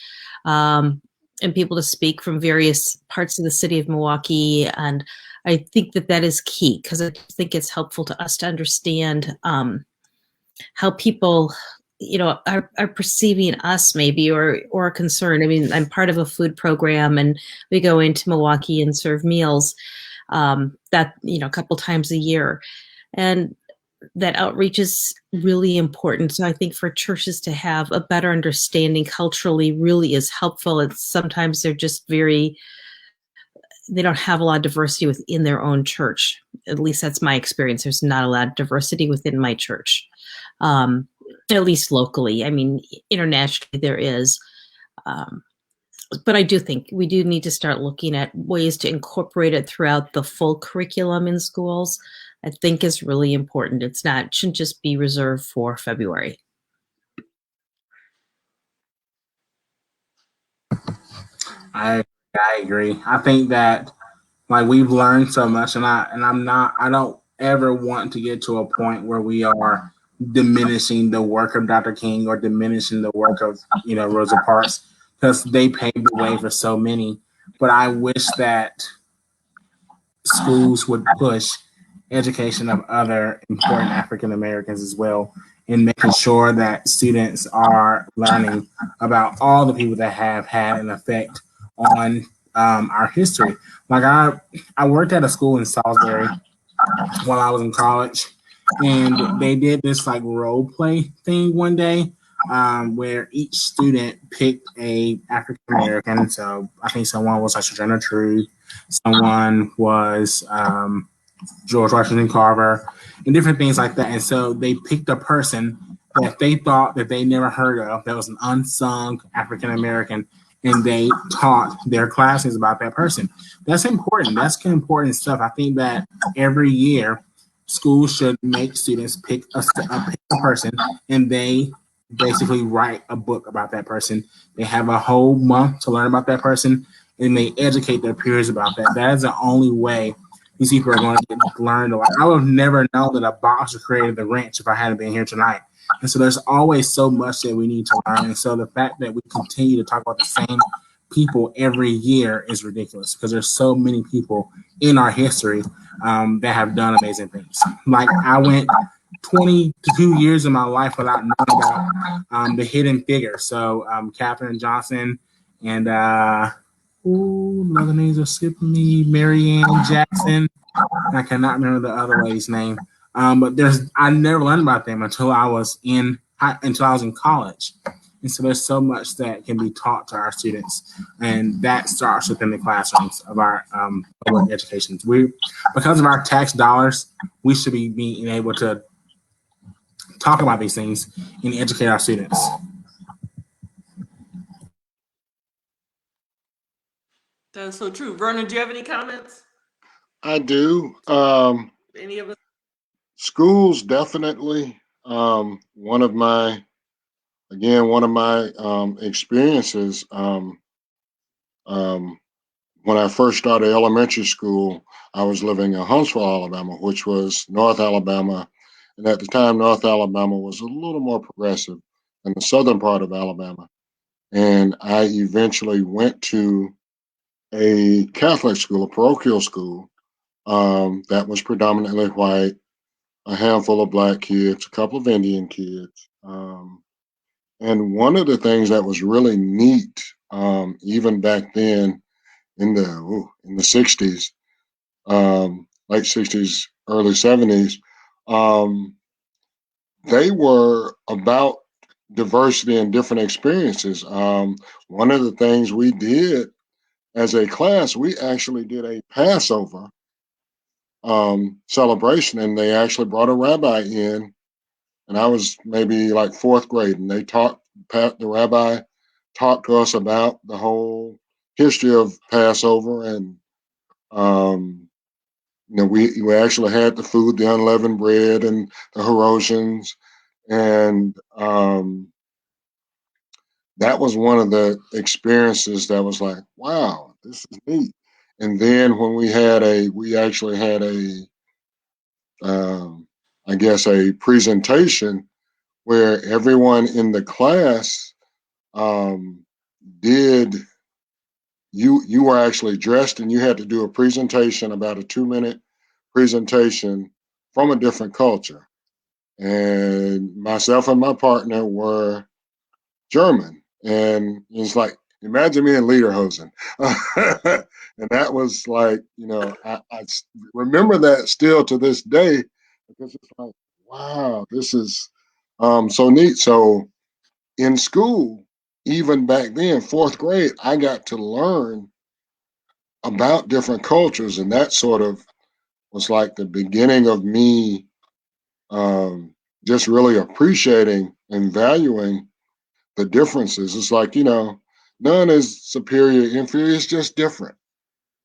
and people to speak from various parts of the city of Milwaukee. And I think that is key, because I think it's helpful to us to understand how people, are perceiving us maybe, or are concerned. I mean, I'm part of a food program, and we go into Milwaukee and serve meals a couple times a year. And that outreach is really important. So I think for churches to have a better understanding culturally really is helpful. And sometimes they're just they don't have a lot of diversity within their own church. At least that's my experience. There's not a lot of diversity within my church, at least locally. I mean, internationally there is. But I do think we do need to start looking at ways to incorporate it throughout the full curriculum in schools. I think is really important. Shouldn't just be reserved for February. I agree. I think that like we've learned so much, and I don't ever want to get to a point where we are diminishing the work of Dr. King or diminishing the work of Rosa Parks, because they paved the way for so many. But I wish that schools would push education of other important African Americans as well, in making sure that students are learning about all the people that have had an effect on our history. Like I worked at a school in Salisbury while I was in college, and they did this like role play thing one day, where each student picked a African American. So I think someone was like Sojourner Truth, someone was George Washington Carver, and different things like that. And so they picked a person that they thought that they never heard of, that was an unsung African American, and they taught their classes about that person. That's important. That's important stuff. I think that every year schools should make students pick a person, and they basically write a book about that person. They have a whole month to learn about that person, and they educate their peers about that. That is the only way these people are going to get learned a lot. I would have never known that a boxer created the wrench if I hadn't been here tonight. And so there's always so much that we need to learn. And so the fact that we continue to talk about the same people every year is ridiculous, because there's so many people in our history that have done amazing things. Like I went 22 years of my life without knowing about the hidden figure. So Katherine Johnson and another names are skipping me. Marianne Jackson. I cannot remember the other lady's name. But I never learned about them until I was in college. And so there's so much that can be taught to our students, and that starts within the classrooms of our public education. Because of our tax dollars, we should be being able to talk about these things and educate our students. That's so true. Vernon, do you have any comments? I do. Any of us? Schools definitely. One of my experiences. Um, when I first started elementary school, I was living in Huntsville, Alabama, which was North Alabama, and at the time, North Alabama was a little more progressive than the southern part of Alabama. And I eventually went to a Catholic school, a parochial school, that was predominantly white, a handful of black kids, a couple of Indian kids. And one of the things that was really neat, even back then in the 60s, late 60s, early 70s, um, they were about diversity and different experiences. One of the things we did as a class, we actually did a Passover celebration, and they actually brought a rabbi in, and I was maybe like fourth grade, and the rabbi talked to us about the whole history of Passover, and we actually had the food, the unleavened bread, and the Herosians, and that was one of the experiences that was like, wow, this is neat. And then when we actually had um, I guess, a presentation where everyone in the class um, did. You were actually dressed, and you had to do a presentation, about a 2-minute presentation from a different culture. And myself and my partner were German, and it's like, imagine me in lederhosen. And that was like, I remember that still to this day, because it's like, wow, this is so neat. So in school, even back then, fourth grade, I got to learn about different cultures, and that sort of was like the beginning of me um, just really appreciating and valuing the differences. It's like, none is superior, inferior. It's just different.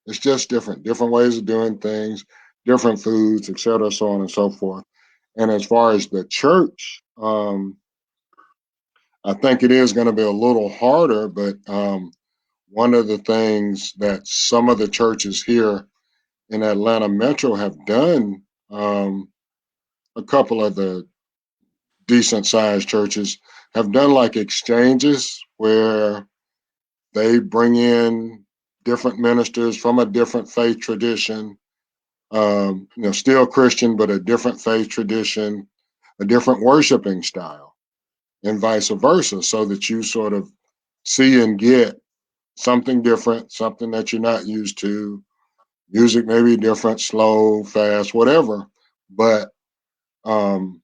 It's just different. Different ways of doing things, different foods, et cetera, so on and so forth. And as far as the church, I think it is going to be a little harder, but one of the things that some of the churches here in Atlanta Metro have done, a couple of the decent sized churches have done like exchanges where they bring in different ministers from a different faith tradition, still Christian, but a different faith tradition, a different worshiping style, and vice versa, so that you sort of see and get something different, something that you're not used to. Music may be different, slow, fast, whatever. But, and,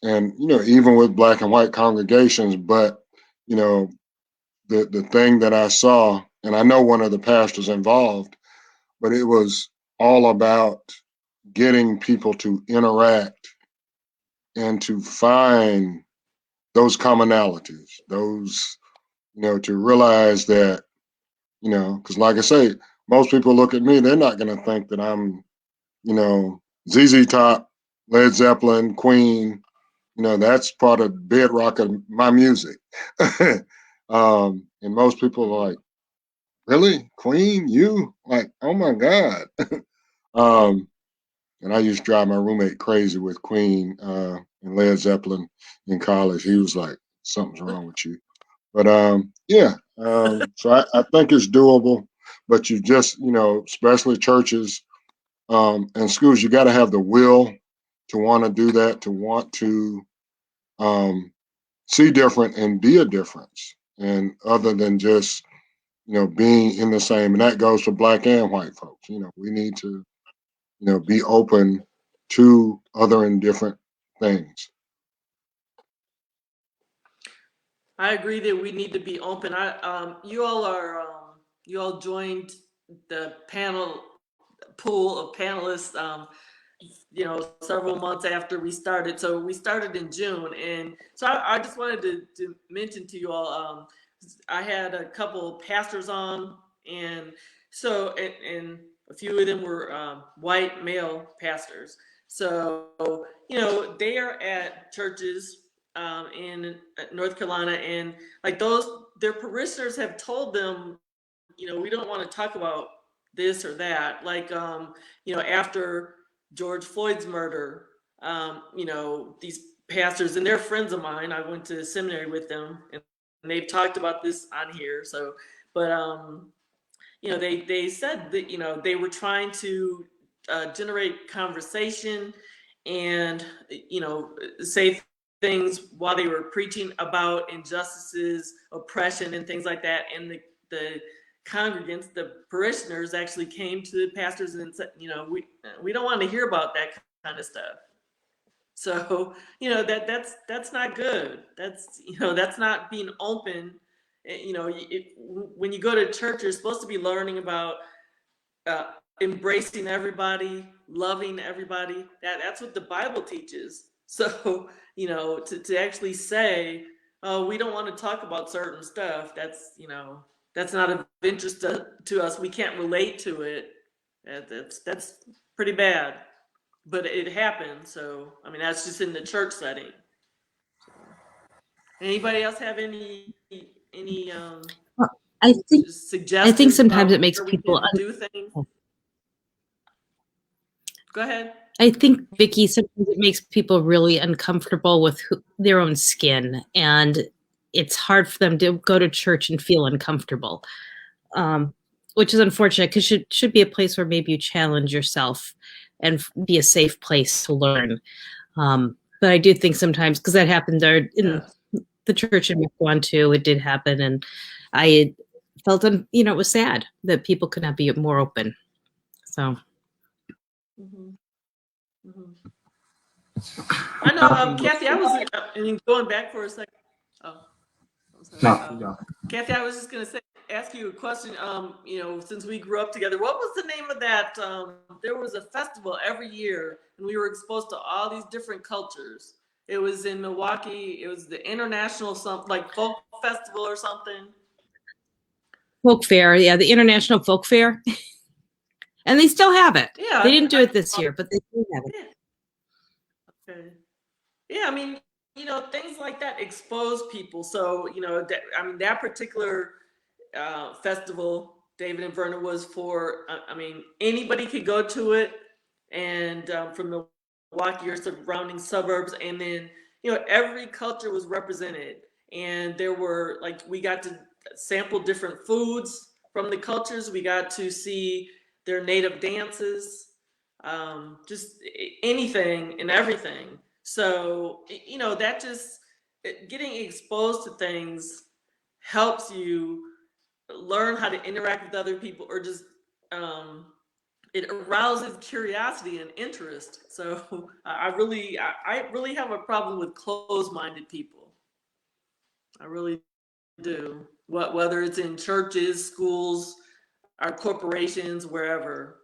even with black and white congregations, but, you know, the thing that I saw, and I know one of the pastors involved, but it was all about getting people to interact and to find those commonalities, those, to realize that, because like I say, most people look at me, they're not going to think that I'm, ZZ Top, Led Zeppelin, Queen, that's part of bedrock of my music. And most people are like, really? Queen? You? Like, oh my God. um, and I used to drive my roommate crazy with Queen and Led Zeppelin in college. He was like, something's wrong with you. But yeah, so I think it's doable. But you just, especially churches and schools, you got to have the will to want to do that, to want to see different and be a difference. And other than just, being in the same, and that goes for black and white folks. We need to, be open to other and different things. I agree that we need to be open. You all joined the panel pool of panelists several months after we started. So we started in June. And so I just wanted to mention to you all, I had a couple pastors on, and so, and a few of them were white male pastors. So, they are at churches in North Carolina, and like their parishioners have told them, we don't want to talk about this or that. Like, after George Floyd's murder, these pastors, and they're friends of mine. I went to seminary with them, and they've talked about this on here. So, but, they said that, they were trying to generate conversation and, say things while they were preaching about injustices, oppression, and things like that. And the congregants, the parishioners, actually came to the pastors and said, we don't want to hear about that kind of stuff. So, that's not good. That's not being open. When you go to church, you're supposed to be learning about embracing everybody, loving everybody. That's what the Bible teaches. So, to actually say, oh, we don't want to talk about certain stuff, that's not of interest to us. We can't relate to it. That's pretty bad. But it happened. So, that's just in the church setting. Anybody else have any I think suggestions sometimes about it makes where we people. can do things? Go ahead. I think, Vicki, sometimes it makes people really uncomfortable with their own skin, and it's hard for them to go to church and feel uncomfortable, which is unfortunate, because it should be a place where maybe you challenge yourself and be a safe place to learn. But I do think sometimes, because that happened there in the church in Michigan too, it did happen, and I felt, it was sad that people could not be more open. So. Mm-hmm. Mm-hmm. I know, Kathy, I was going back for a second. Oh, I'm sorry. No. Kathy, I was just going to ask you a question. Since we grew up together, what was the name of that? There was a festival every year, and we were exposed to all these different cultures. It was in Milwaukee. It was the International Folk Festival or something. Folk Fair, yeah, the International Folk Fair. And they still have it. Yeah. They didn't do it this year, but they still have it. Yeah. Okay. Yeah, things like that expose people. So, that particular festival, David and Verna, was for, anybody could go to it, and from Milwaukee or surrounding suburbs, and then, every culture was represented. And there were, we got to sample different foods from the cultures. We got to see their native dances, just anything and everything. So, that just getting exposed to things helps you learn how to interact with other people, or just it arouses curiosity and interest. So I really have a problem with closed-minded people. I really do. Whether it's in churches, schools, our corporations, wherever.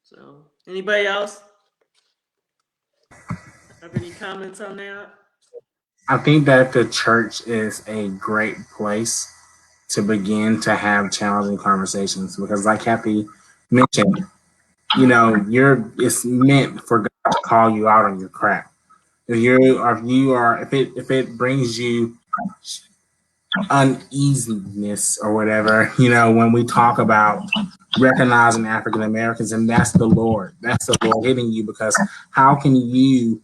So, anybody else have any comments on that? I think that the church is a great place to begin to have challenging conversations, because, like Kathy mentioned, it's meant for God to call you out on your crap. If it brings you uneasiness or whatever, when we talk about recognizing African Americans, and that's the Lord hitting you, because how can you,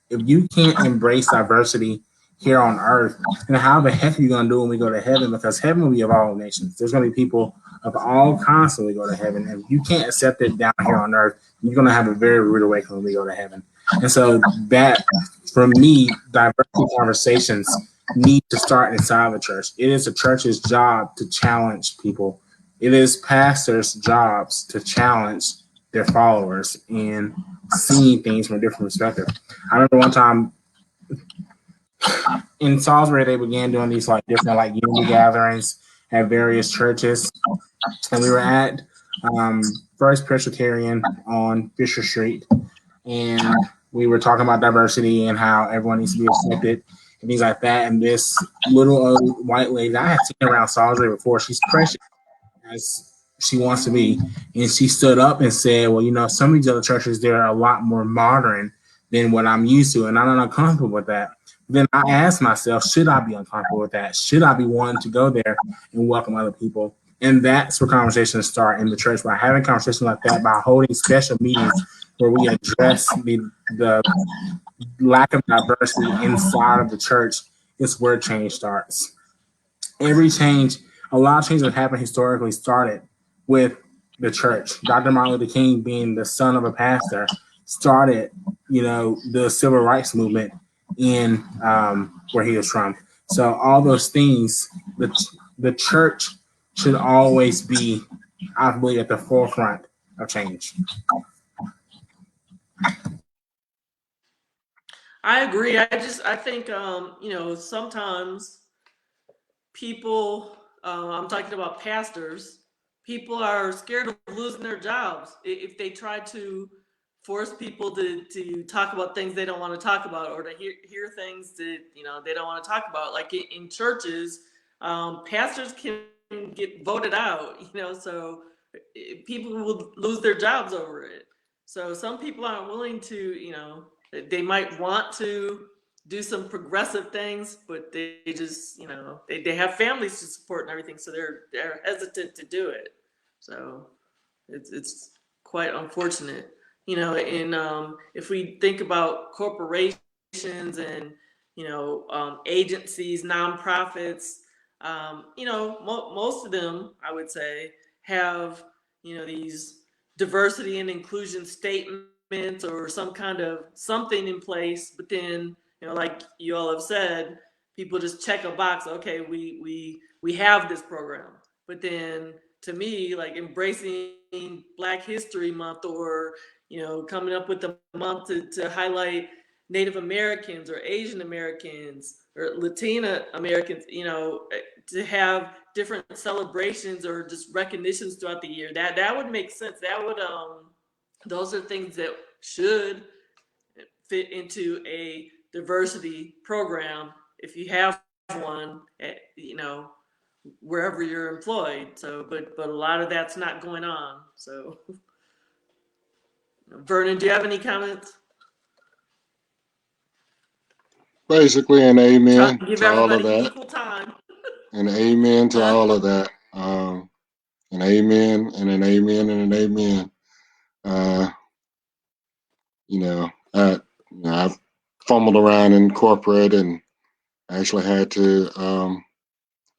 if you can't embrace diversity here on earth, then how the heck are you going to do when we go to heaven? Because heaven will be of all nations. There's going to be people of all kinds when we go to heaven. And if you can't accept it down here on earth, you're going to have a very rude awakening when we go to heaven. And so that, for me, diversity conversations need to start inside the church. It is the church's job to challenge people. It is pastors' jobs to challenge their followers and seeing things from a different perspective. I remember one time in Salisbury, they began doing these different unity gatherings at various churches, and we were at First Presbyterian on Fisher Street, and we were talking about diversity and how everyone needs to be accepted and things like that. And this little old white lady I had seen around Salisbury before, she's precious as she wants to be, and she stood up and said, "Well, some of these other churches, they're a lot more modern than what I'm used to, and I'm not uncomfortable with that." Then I asked myself, should I be uncomfortable with that? Should I be wanting to go there and welcome other people? And that's where conversations start in the church, by having conversations like that, by holding special meetings where we address the lack of diversity inside of the church. Is where change starts. A lot of change that happened historically started with the church. Dr. Martin Luther King, being the son of a pastor, started, the civil rights movement in where he was from. So all those things, the church should always be, I believe, at the forefront of change. I agree. I think, sometimes people, I'm talking about pastors, people are scared of losing their jobs if they try to force people to talk about things they don't want to talk about, or to hear things that, they don't want to talk about. Like in churches, pastors can get voted out, so people will lose their jobs over it. So some people aren't willing to, they might want to do some progressive things, but they just, they have families to support and everything, so they're hesitant to do it. So it's quite unfortunate, and if we think about corporations and agencies, nonprofits, most of them, I would say, have these diversity and inclusion statements or some kind of something in place, but then like you all have said, people just check a box. Okay, we have this program, but then to me, like embracing Black History Month, or coming up with a month to highlight Native Americans or Asian Americans or Latina Americans, to have different celebrations or just recognitions throughout the year, that would make sense. That would those are things that should fit into a diversity program if you have one at, wherever you're employed. So but a lot of that's not going on. So Vernon, do you have any comments? Basically, an Try amen to give to all of everybody that. equal time. An amen to Huh? all of that. An amen and an amen and an amen. Uh, I've fumbled around in corporate and actually had to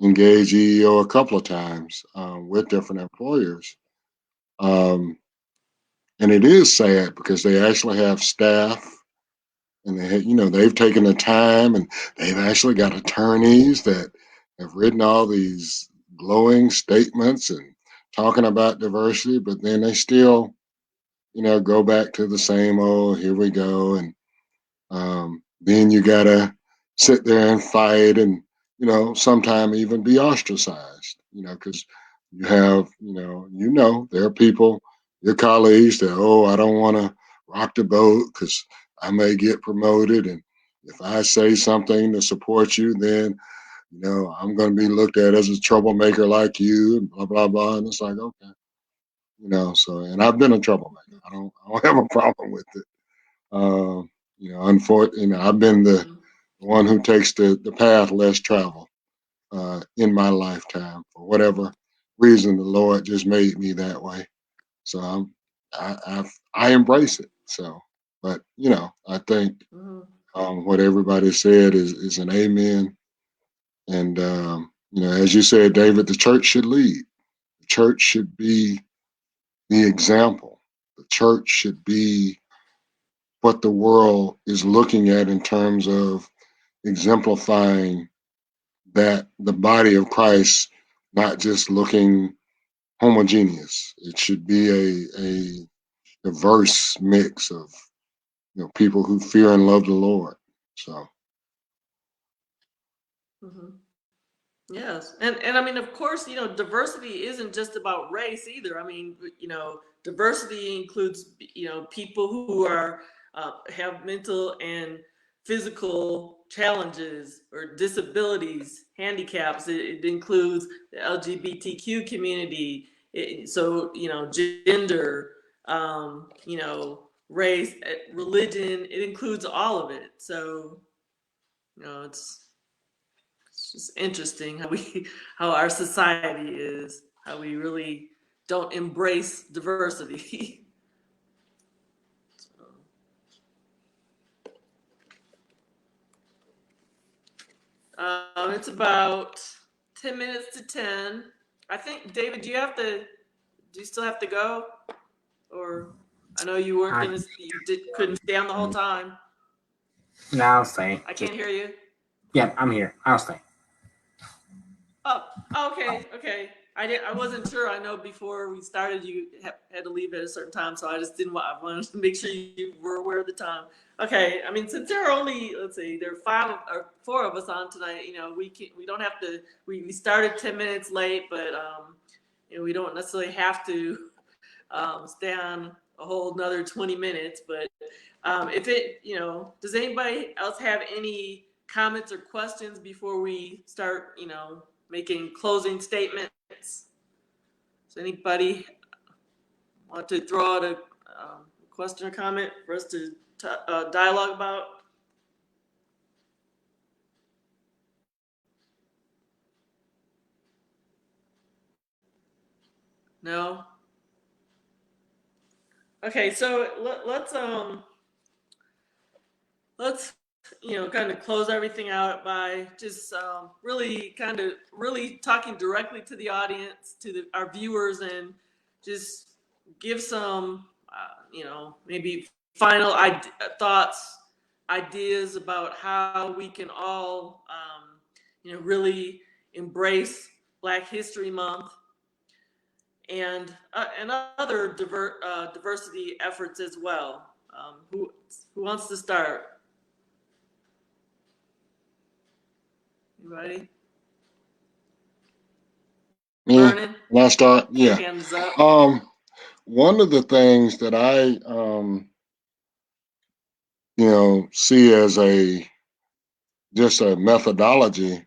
engage EEO a couple of times with different employers. Um, and it is sad because they actually have staff, and they've taken the time, and they've actually got attorneys that have written all these glowing statements and talking about diversity, but then they still, go back to the same old, here we go. And then you gotta sit there and fight, and sometime even be ostracized, because you have, there are people, your colleagues, that, oh, I don't want to rock the boat because I may get promoted, and if I say something to support you, then I'm going to be looked at as a troublemaker like you, and blah blah blah. And it's like, okay, so, and I've been a troublemaker. I don't have a problem with it. Unfortunately, I've been the one who takes the path less traveled in my lifetime for whatever reason. The Lord just made me that way, so I embrace it. So, but I think what everybody said is an amen. And as you said, David, the church should lead. The church should be the example. The church should be what the world is looking at in terms of exemplifying that the body of Christ, not just looking homogeneous. It should be a diverse mix of people who fear and love the Lord. So Mhm. Yes, and I mean, of course, diversity isn't just about race either. I mean, diversity includes, people who are have mental and physical challenges or disabilities, handicaps. It includes the LGBTQ community. So, gender, race, religion. It includes all of it. So, it's just interesting how our society is, how we really don't embrace diversity. It's about 10 minutes to 10. I think, David, do you still have to go? Or I know you weren't I, gonna, couldn't stay on the whole time. no, I'll stay. I can't hear you. Yeah, I'm here. I'll stay. Oh, okay. I wasn't sure. I know before we started, you had to leave at a certain time, so I just didn't want. I wanted to make sure you were aware of the time. Okay. I mean, since there are only, let's see, there are 4 of us on tonight. We don't have to. We started 10 minutes late, but we don't necessarily have to stay on a whole another 20 minutes. But if it, does anybody else have any comments or questions before we start, making closing statements? Does anybody want to throw out a question or comment for us to dialogue about? No? Okay, so let's kind of close everything out by just really talking directly to the audience, to our viewers, and just give some maybe final thoughts, ideas about how we can all really embrace Black History Month and other diversity efforts as well. Who wants to start? Anybody? Me, Vernon, when I start, your yeah. hand is up. One of the things that I, see as just a methodology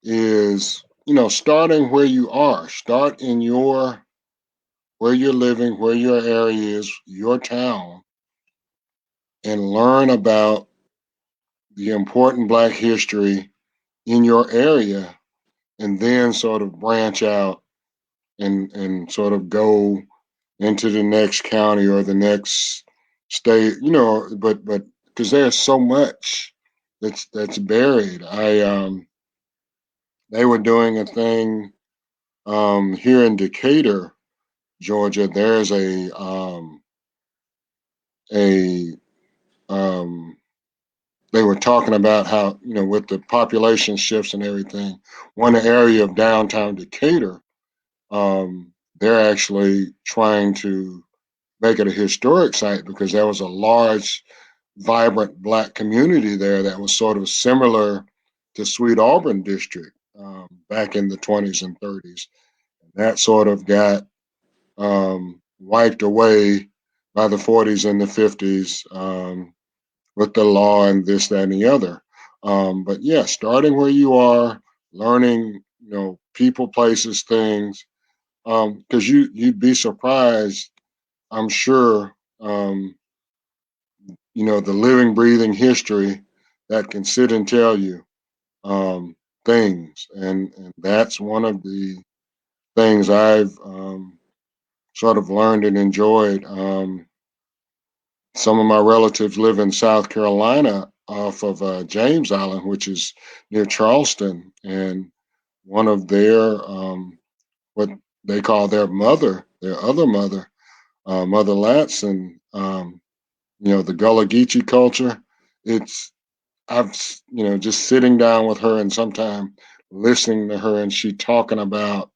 is, starting where you are. Start in where you're living, where your area is, your town, and learn about the important Black history in your area, and then sort of branch out and sort of go into the next county or the next state, but because there's so much that's buried. They were doing a thing here in Decatur, Georgia. There's a they were talking about how, with the population shifts and everything, one area of downtown Decatur, they're actually trying to make it a historic site because there was a large, vibrant Black community there that was sort of similar to Sweet Auburn District back in the 20s and 30s. That sort of got wiped away by the 40s and the 50s with the law and this, that, and the other. But yeah, starting where you are, learning, people, places, things, because you'd be surprised, I'm sure, the living, breathing history that can sit and tell you things, and that's one of the things I've sort of learned and enjoyed. Some of my relatives live in South Carolina off of James Island, which is near Charleston, and one of their what they call their mother, their other mother, Mother Latson, the Gullah Geechee culture. It's I've just sitting down with her and sometime listening to her, and she talking about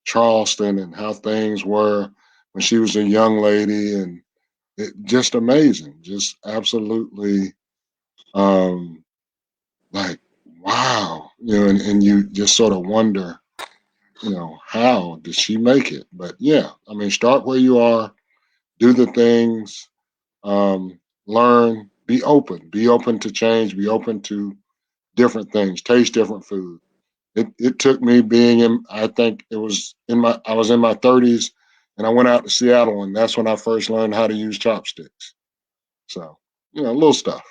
Charleston and how things were when she was a young lady, and just amazing, just absolutely, like, wow, and you just sort of wonder, how did she make it? But yeah, I mean, start where you are, do the things, learn, be open to change, be open to different things, taste different food. It took me being in, I think it was I was in my 30s and I went out to Seattle and that's when I first learned how to use chopsticks. So, little stuff.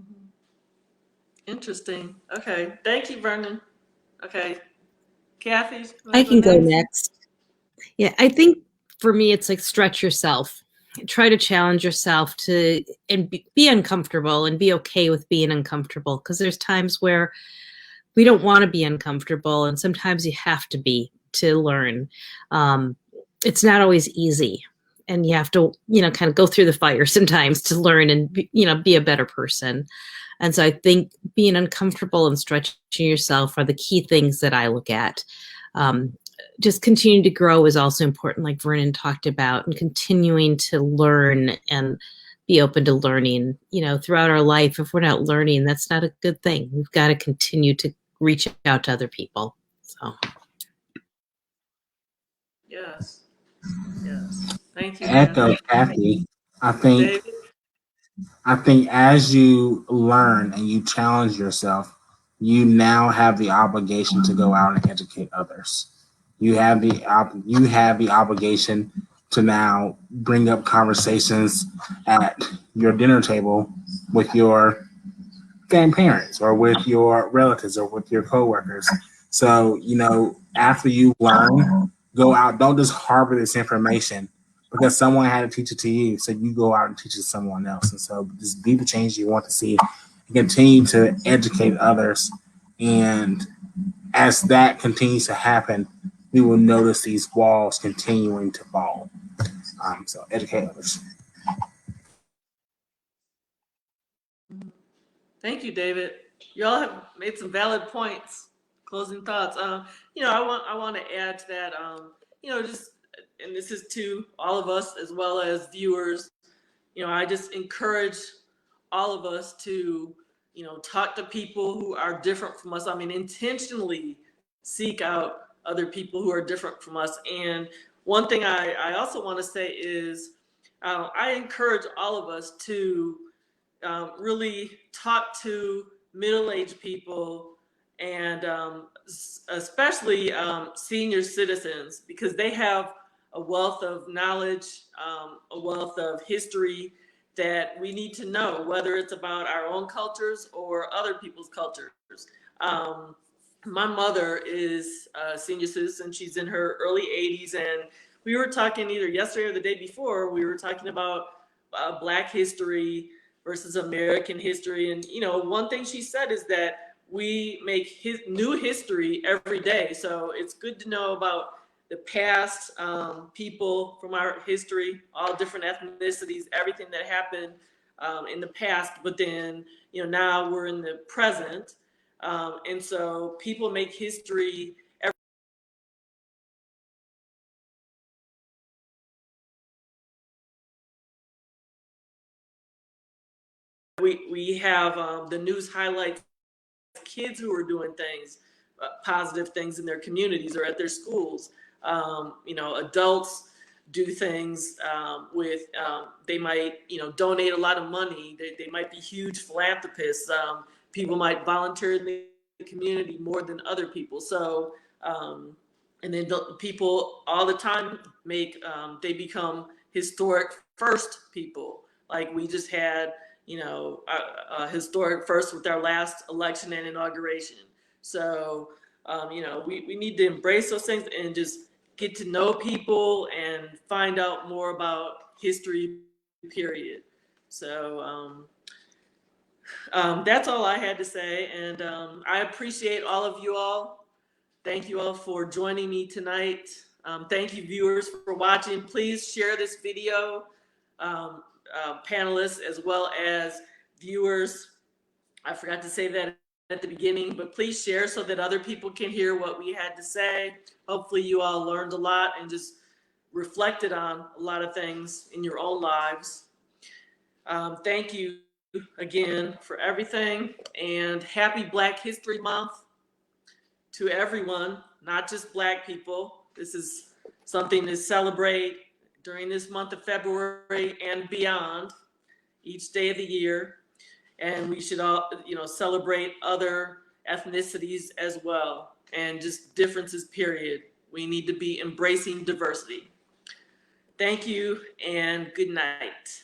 Mhm. Interesting. Okay. Thank you, Vernon. Okay. Kathy, you I want to can go go next? next. Yeah, I think for me, it's like stretch yourself. Try to challenge yourself to and be uncomfortable and be okay with being uncomfortable because there's times where we don't want to be uncomfortable, and sometimes you have to be to learn. Um, it's not always easy, and you have to, kind of go through the fire sometimes to learn and be a better person. And so I think being uncomfortable and stretching yourself are the key things that I look at. Um, just continuing to grow is also important, like Vernon talked about, and continuing to learn and be open to learning, throughout our life. If we're not learning, that's not a good thing. We've got to continue to reach out to other people. So Yes. Yes. Thank you, Echo Kathy. Kathy. I think David? I think as you learn and you challenge yourself, you now have the obligation to go out and educate others. You have the obligation to now bring up conversations at your dinner table with your grandparents or with your relatives or with your coworkers. So, after you learn, go out. Don't just harbor this information because someone had to teach it to you. So you go out and teach it to someone else. And so just be the change you want to see and continue to educate others. And as that continues to happen, we will notice these walls continuing to fall. So educate others. Thank you, David. You all have made some valid points. Closing thoughts. I want to add to that. Just and this is to all of us as well as viewers. I just encourage all of us to, talk to people who are different from us. I mean, intentionally seek out other people who are different from us. And one thing I also want to say is I encourage all of us to really talk to middle-aged people and especially senior citizens because they have a wealth of knowledge, a wealth of history that we need to know, whether it's about our own cultures or other people's cultures. Um, my mother is a senior citizen. She's in her early 80s, and we were talking either yesterday or the day before. We were talking about Black history versus American history. And, one thing she said is that we make new history every day. So it's good to know about the past, people from our history, all different ethnicities, everything that happened in the past. But then, now we're in the present. And so people make history we have the news highlights kids who are doing things, positive things in their communities or at their schools. Adults do things with, they might, donate a lot of money. They might be huge philanthropists. People might volunteer in the community more than other people. So, and then people all the time they become historic first people. Like we just had, historic first with our last election and inauguration. So, we need to embrace those things and just get to know people and find out more about history, period. So, that's all I had to say. And I appreciate all of you all. Thank you all for joining me tonight. Thank you, viewers, for watching. Please share this video, panelists, as well as viewers. I forgot to say that at the beginning, but please share so that other people can hear what we had to say. Hopefully you all learned a lot and just reflected on a lot of things in your own lives. Thank you again for everything, and happy Black History Month to everyone, not just Black people. This is something to celebrate during this month of February and beyond, each day of the year. And we should all, celebrate other ethnicities as well, and just differences, period. We need to be embracing diversity. Thank you and good night.